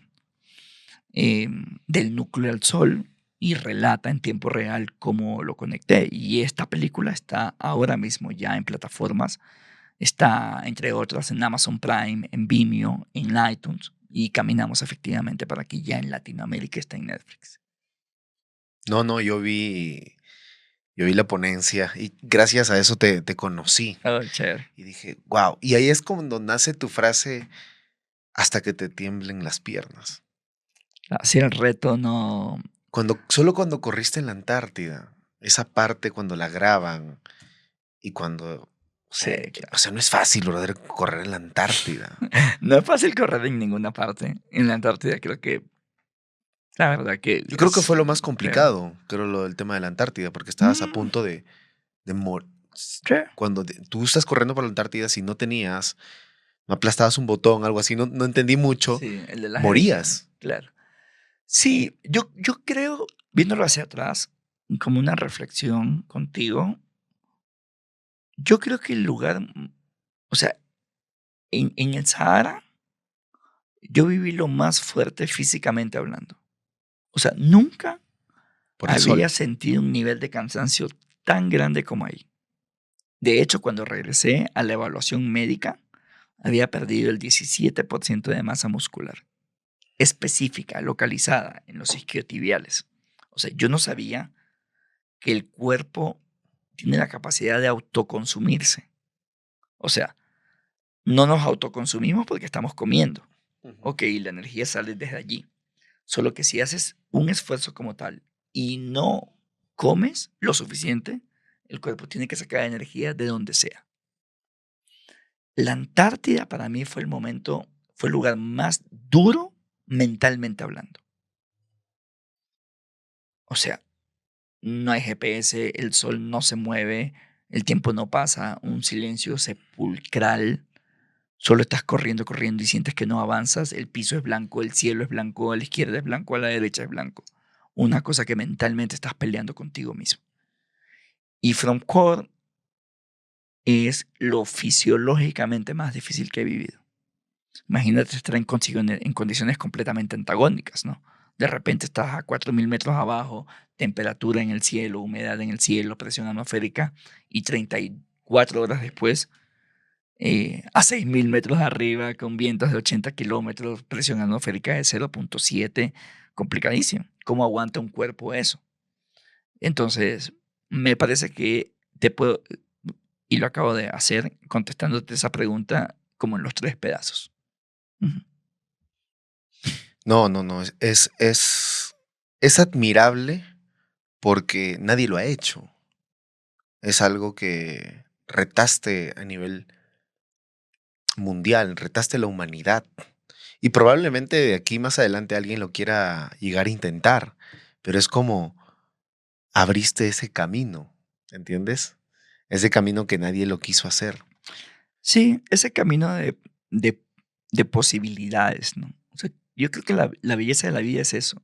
del núcleo al sol, y relata en tiempo real cómo lo conecté. Y esta película está ahora mismo ya en plataformas, está entre otras en Amazon Prime, en Vimeo, en iTunes, y caminamos efectivamente para que ya en Latinoamérica esté en Netflix. No, yo vi la ponencia y gracias a eso te conocí. Oh, chévere. Y dije, wow. Y ahí es cuando nace tu frase, hasta que te tiemblen las piernas. Así el reto no... Solo cuando corriste en la Antártida, esa parte cuando la graban y cuando... Sí, claro. O sea, no es fácil, brother, correr en la Antártida. No es fácil correr en ninguna parte. En la Antártida creo que, la verdad que... Yo creo que es fue lo más feo. complicado, creo, lo del tema de la Antártida, porque estabas a punto de morir. Sí. Cuando tú estás corriendo por la Antártida, si no tenías, no aplastabas un botón, algo así, no entendí mucho, Sí, el de las morías. Claro. Sí, yo creo, viéndolo hacia atrás, como una reflexión contigo, yo creo que el lugar, o sea, en el Sahara, yo viví lo más fuerte físicamente hablando. O sea, nunca Por el sol. había sentido un nivel de cansancio tan grande como ahí. De hecho, cuando regresé a la evaluación médica, había perdido el 17% de masa muscular, específica, localizada en los isquiotibiales. O sea, yo no sabía que el cuerpo tiene la capacidad de autoconsumirse. O sea, no nos autoconsumimos porque estamos comiendo. Ok, la energía sale desde allí. Solo que si haces un esfuerzo como tal y no comes lo suficiente, el cuerpo tiene que sacar energía de donde sea. La Antártida para mí fue el lugar más duro mentalmente hablando. O sea, no hay GPS, el sol no se mueve, el tiempo no pasa, un silencio sepulcral. Solo estás corriendo, corriendo y sientes que no avanzas. El piso es blanco, el cielo es blanco, a la izquierda es blanco, a la derecha es blanco. Una cosa que mentalmente estás peleando contigo mismo. Y From Core es lo fisiológicamente más difícil que he vivido. Imagínate estar en condiciones completamente antagónicas, ¿no? De repente estás a 4.000 metros abajo, temperatura en el cielo, humedad en el cielo, presión atmosférica, y 34 horas después, a 6.000 metros arriba, con vientos de 80 kilómetros, presión atmosférica de 0.7, complicadísimo. ¿Cómo aguanta un cuerpo eso? Entonces, me parece que te puedo, y lo acabo de hacer contestándote esa pregunta como en los 3 pedazos. Ujú. No, no, no. Es admirable porque nadie lo ha hecho. Es algo que retaste a nivel mundial, retaste la humanidad. Y probablemente de aquí más adelante alguien lo quiera llegar a intentar, pero es como abriste ese camino, ¿entiendes? Ese camino que nadie lo quiso hacer. Sí, ese camino de posibilidades, ¿no? O sea, yo creo que la belleza de la vida es eso,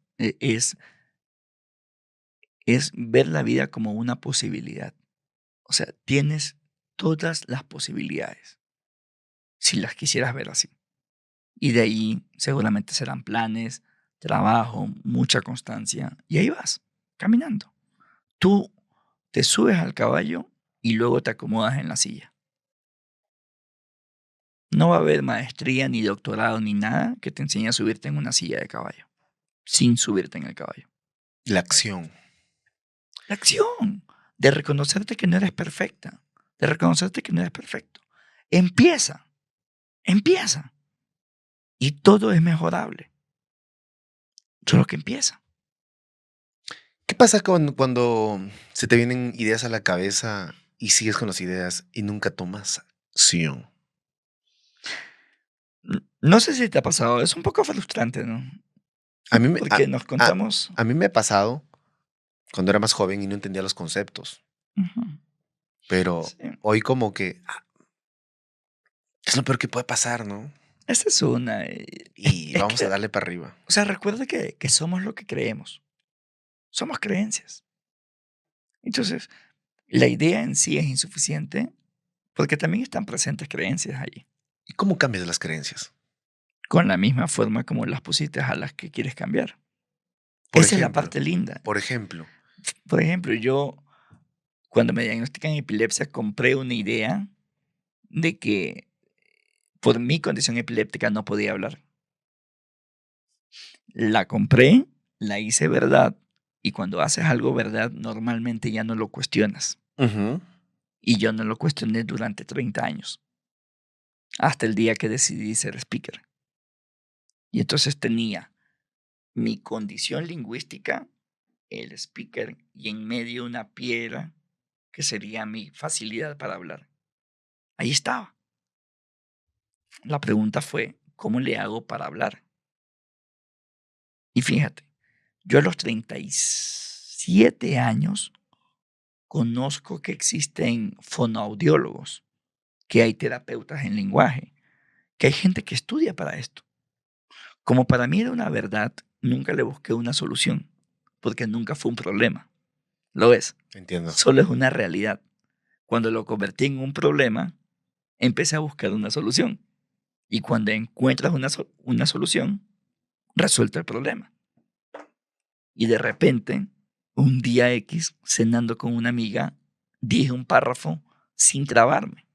es ver la vida como una posibilidad. O sea, tienes todas las posibilidades, si las quisieras ver así. Y de ahí seguramente serán planes, trabajo, mucha constancia, y ahí vas, caminando. Tú te subes al caballo y luego te acomodas en la silla. No va a haber maestría, ni doctorado, ni nada que te enseñe a subirte en una silla de caballo, sin subirte en el caballo. La acción. La acción de reconocerte que no eres perfecta, de reconocerte que no eres perfecto. Empieza, empieza. Y todo es mejorable. Solo que empieza. ¿Qué pasa cuando se te vienen ideas a la cabeza y sigues con las ideas y nunca tomas acción? No sé si te ha pasado, es un poco frustrante, ¿no? A mí me, Porque nos a- contamos. a mí me ha pasado cuando era más joven y no entendía los conceptos, Ujú, pero sí. hoy como que es lo peor que puede pasar, ¿no? Esa es una. Y Es vamos a que, darle para arriba. o sea, recuerda que somos lo que creemos. Somos creencias. Entonces, la idea en sí es insuficiente porque también están presentes creencias allí, ¿Y cómo cambias las creencias? con la misma forma como las pusiste a las que quieres cambiar. Por Esa es la ejemplo, parte linda. por ejemplo, Por ejemplo, yo cuando me diagnostican epilepsia compré una idea de que por mi condición epiléptica no podía hablar. La compré, la hice verdad, y cuando haces algo verdad, normalmente ya no lo cuestionas. ujú, Y yo no lo cuestioné durante 30 años, hasta el día que decidí ser speaker. Y entonces tenía mi condición lingüística, el speaker, y en medio una piedra que sería mi facilidad para hablar. Ahí estaba. La pregunta fue, ¿cómo le hago para hablar? Y fíjate, yo a los 37 años conozco que existen fonoaudiólogos, que hay terapeutas en lenguaje, que hay gente que estudia para esto. Como para mí era una verdad, nunca le busqué una solución, porque nunca fue un problema. ¿Lo ves? entiendo. Solo es una realidad. Cuando lo convertí en un problema, empecé a buscar una solución. Y cuando encuentras una solución, resuelto el problema. Y de repente, un día X, cenando con una amiga, dije un párrafo sin trabarme.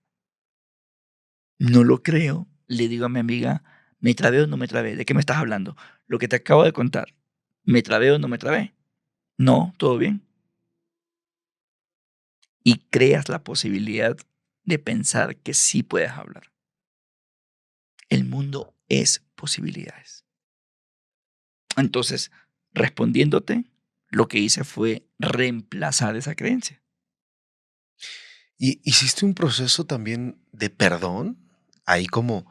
No lo creo, le digo a mi amiga, ¿me trabé o no me trabé? ¿De qué me estás hablando? Lo que te acabo de contar, ¿me trabé o no me trabé? No, todo bien. Y creas la posibilidad de pensar que sí puedes hablar. El mundo es posibilidades. Entonces, respondiéndote, lo que hice fue reemplazar esa creencia. ¿Y hiciste un proceso también de perdón? Ahí como,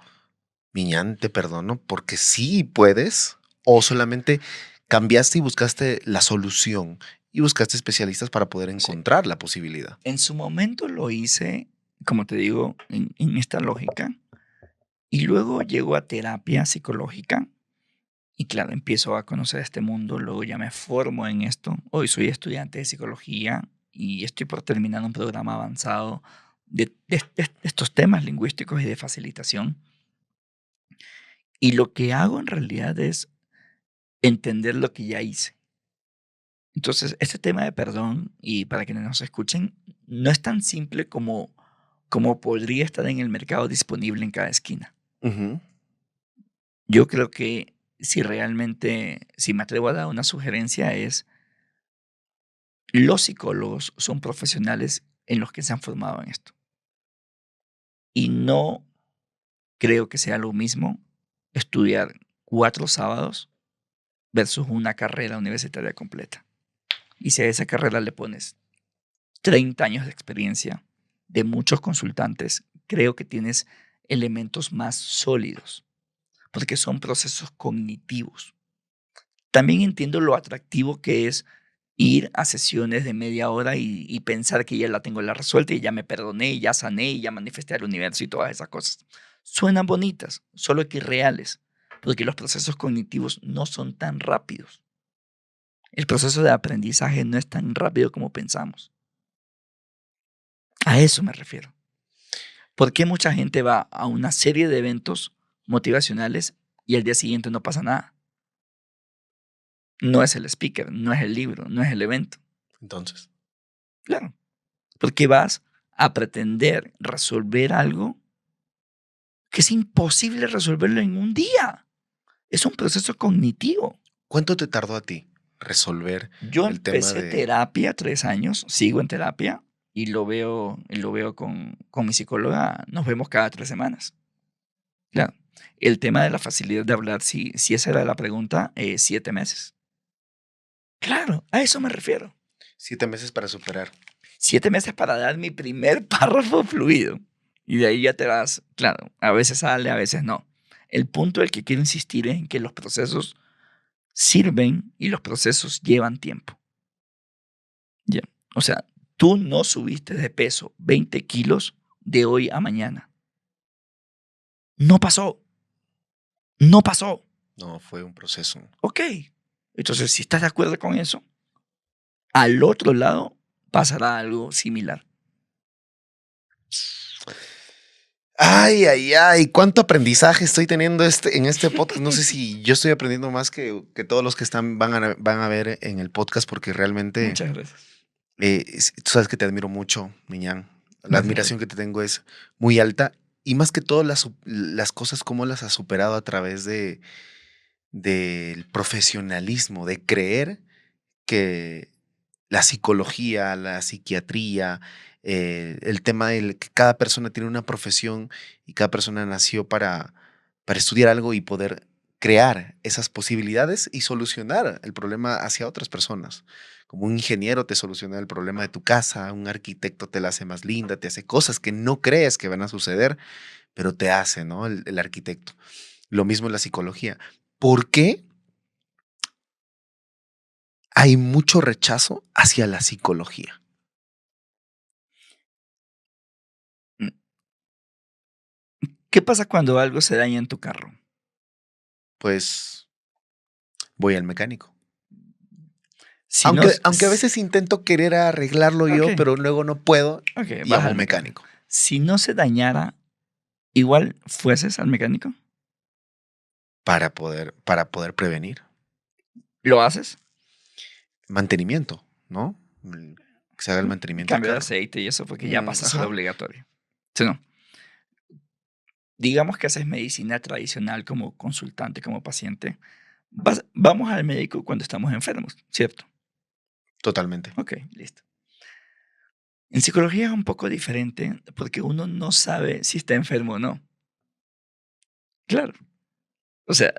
Miñán, te perdono porque sí puedes, o solamente cambiaste y buscaste la solución y buscaste especialistas para poder Sí. encontrar la posibilidad. En su momento lo hice, como te digo, en esta lógica, y luego llego a terapia psicológica y claro, empiezo a conocer este mundo, luego ya me formo en esto. Hoy soy estudiante de psicología y estoy por terminar un programa avanzado de estos temas lingüísticos y de facilitación. Y lo que hago en realidad es entender lo que ya hice. Entonces, este tema de perdón, y para quienes nos escuchen, no es tan simple como podría estar en el mercado disponible en cada esquina. Ujú. Yo creo que si realmente, si me atrevo a dar una sugerencia, es los psicólogos son profesionales en los que se han formado en esto. Y no creo que sea lo mismo estudiar 4 sábados versus una carrera universitaria completa. Y si a esa carrera le pones 30 años de experiencia de muchos consultantes, creo que tienes elementos más sólidos, porque son procesos cognitivos. También entiendo lo atractivo que es ir a sesiones de media hora y pensar que ya la tengo la resuelta y ya me perdoné, y ya sané, y ya manifesté al universo y todas esas cosas. Suenan bonitas, solo que irreales, porque los procesos cognitivos no son tan rápidos. El proceso de aprendizaje no es tan rápido como pensamos. A eso me refiero. ¿Por qué mucha gente va a una serie de eventos motivacionales y al día siguiente no pasa nada? No es el speaker, no es el libro, no es el evento. Entonces, Claro, porque vas a pretender resolver algo que es imposible resolverlo en un día. Es un proceso cognitivo. ¿cuánto te tardó a ti resolver Yo el tema empecé de... terapia 3 años, sigo en terapia y lo veo con mi psicóloga. Nos vemos cada 3 semanas. Claro. El tema de la facilidad de hablar, si esa era la pregunta, 7 meses. Claro, a eso me refiero. 7 meses para superar? 7 meses para dar mi primer párrafo fluido. Y de ahí ya te vas, claro, a veces sale, a veces no. El punto del que quiero insistir es en que los procesos sirven y los procesos llevan tiempo. Ya. O sea, tú no subiste de peso 20 kilos de hoy a mañana. No pasó. No pasó. No, fue un proceso. Ok. Entonces, si estás de acuerdo con eso, al otro lado pasará algo similar. Ay, ay, ay, cuánto aprendizaje estoy teniendo en este podcast. No sé si yo estoy aprendiendo más que todos los que van a ver en el podcast, porque realmente Muchas gracias. tú sabes que te admiro mucho, Miñán. La Gracias. admiración que te tengo es muy alta y más que todo las cosas, cómo las has superado a través del profesionalismo, de creer que la psicología, la psiquiatría, el tema de que cada persona tiene una profesión y cada persona nació para estudiar algo y poder crear esas posibilidades y solucionar el problema hacia otras personas. Como un ingeniero te soluciona el problema de tu casa, un arquitecto te la hace más linda, te hace cosas que no crees que van a suceder, pero te hace, ¿no? El arquitecto. Lo mismo en la psicología. ¿Por qué hay mucho rechazo hacia la psicología? Mm, ¿Qué pasa cuando algo se daña en tu carro? Pues voy al mecánico. Si no, Aunque a veces intento querer arreglarlo ok, yo, pero luego no puedo, ok, vas llamo a al un mecánico. mecánico. Si no se dañara, igual fueses al mecánico. Para poder prevenir. ¿Lo haces? Mantenimiento, ¿no? Que se haga el mantenimiento del Cambio de carro. aceite y eso porque ya pasa a ser Ajá. obligatorio. Si no, digamos que haces medicina tradicional como consultante, como paciente. Vamos al médico cuando estamos enfermos, ¿cierto? Totalmente. Ok, listo. En psicología es un poco diferente porque uno no sabe si está enfermo o no. Claro. O sea,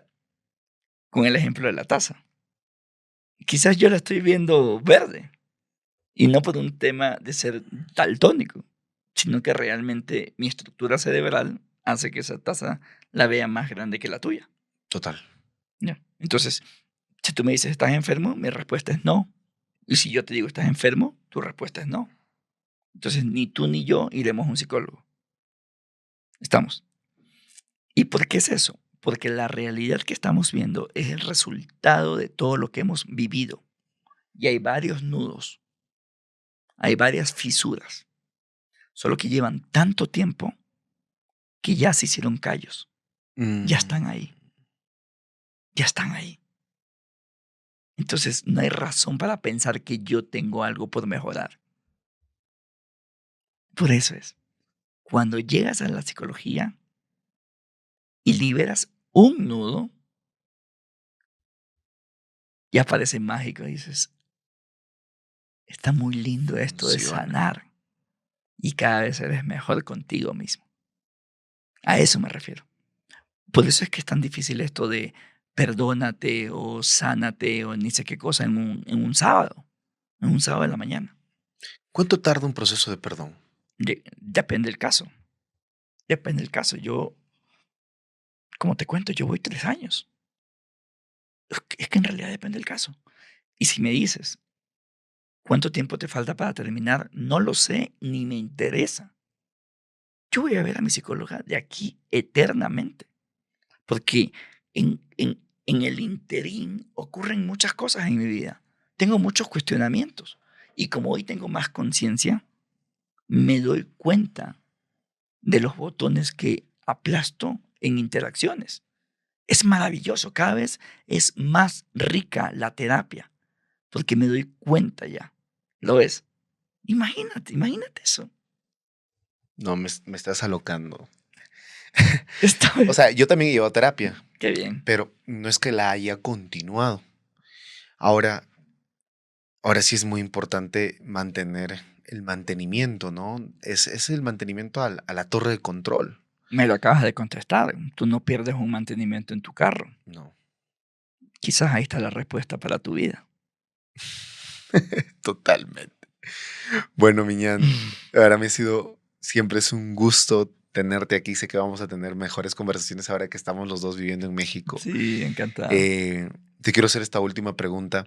con el ejemplo de la taza. quizás yo la estoy viendo verde. Y no por un tema de ser daltónico, sino que realmente mi estructura cerebral hace que esa taza la vea más grande que la tuya. Total. ¿Ya? Entonces, si tú me dices, ¿estás enfermo? Mi respuesta es no. Y si yo te digo, ¿estás enfermo? Tu respuesta es no. Entonces, ni tú ni yo iremos a un psicólogo. ¿Estamos? ¿Y por qué es eso? Porque la realidad que estamos viendo es el resultado de todo lo que hemos vivido. Y hay varios nudos, hay varias fisuras, solo que llevan tanto tiempo que ya se hicieron callos. Ya están ahí. Ya están ahí. Entonces, no hay razón para pensar que yo tengo algo por mejorar. Por eso es, cuando llegas a la psicología y liberas un nudo, ya parece mágico. Dices, está muy lindo esto de Funciona. sanar. Y cada vez eres mejor contigo mismo. A eso me refiero. Por eso es que es tan difícil esto de perdónate o sánate o ni sé qué cosa en un sábado. En un sábado de la mañana. ¿Cuánto tarda un proceso de perdón? Depende del caso. Depende del caso. Yo, como te cuento, yo voy 3 años. Es que en realidad depende del caso. Y si me dices, ¿cuánto tiempo te falta para terminar? No lo sé ni me interesa. Yo voy a ver a mi psicóloga de aquí eternamente. Porque en el interín ocurren muchas cosas en mi vida. Tengo muchos cuestionamientos. Y como hoy tengo más conciencia, me doy cuenta de los botones que aplasto en interacciones. Es maravilloso, cada vez es más rica la terapia, porque me doy cuenta ya. ¿Lo ves? Imagínate eso. No, me estás alocando. Está O sea, yo también llevo terapia, Qué bien. pero no es que la haya continuado. Ahora sí es muy importante mantener el mantenimiento, ¿no? Es el mantenimiento a la torre de control. Me lo acabas de contestar. Tú no pierdes un mantenimiento en tu carro. No, Quizás ahí está la respuesta para tu vida. totalmente. Bueno, Miñán, ahora siempre es un gusto tenerte aquí. Sé que vamos a tener mejores conversaciones ahora que estamos los dos viviendo en México. Sí, encantado. Te quiero hacer esta última pregunta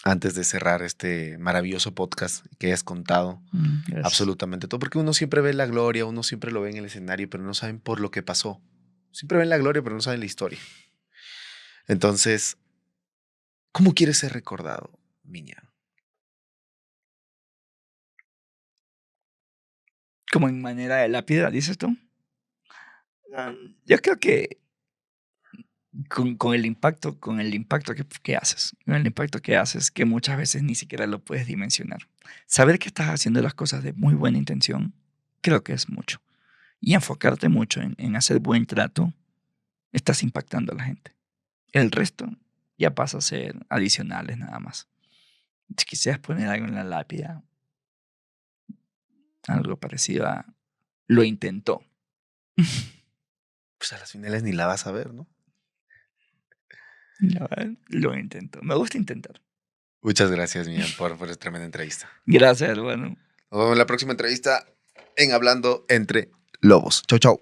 antes de cerrar este maravilloso podcast que hayas contado Gracias. absolutamente todo, porque uno siempre ve la gloria, uno siempre lo ve en el escenario, pero no saben por lo que pasó. Siempre ven la gloria, pero no saben la historia. Entonces, ¿cómo quieres ser recordado, Miñán? Como en manera de lápida, dices tú. Yo creo que con el impacto que haces, con el impacto que haces, que muchas veces ni siquiera lo puedes dimensionar. Saber que estás haciendo las cosas de muy buena intención, creo que es mucho. Y enfocarte mucho en hacer buen trato, estás impactando a la gente. El resto ya pasa a ser adicionales nada más. Si quisieras poner algo en la lápida, algo parecido a lo intentó. Pues a las finales ni la vas a ver, ¿no? La verdad, lo intentó. Me gusta intentar. Muchas gracias, Miñán, por esta tremenda entrevista. Gracias, hermano. Nos vemos en la próxima entrevista en Hablando Entre Lobos. Chau, chau.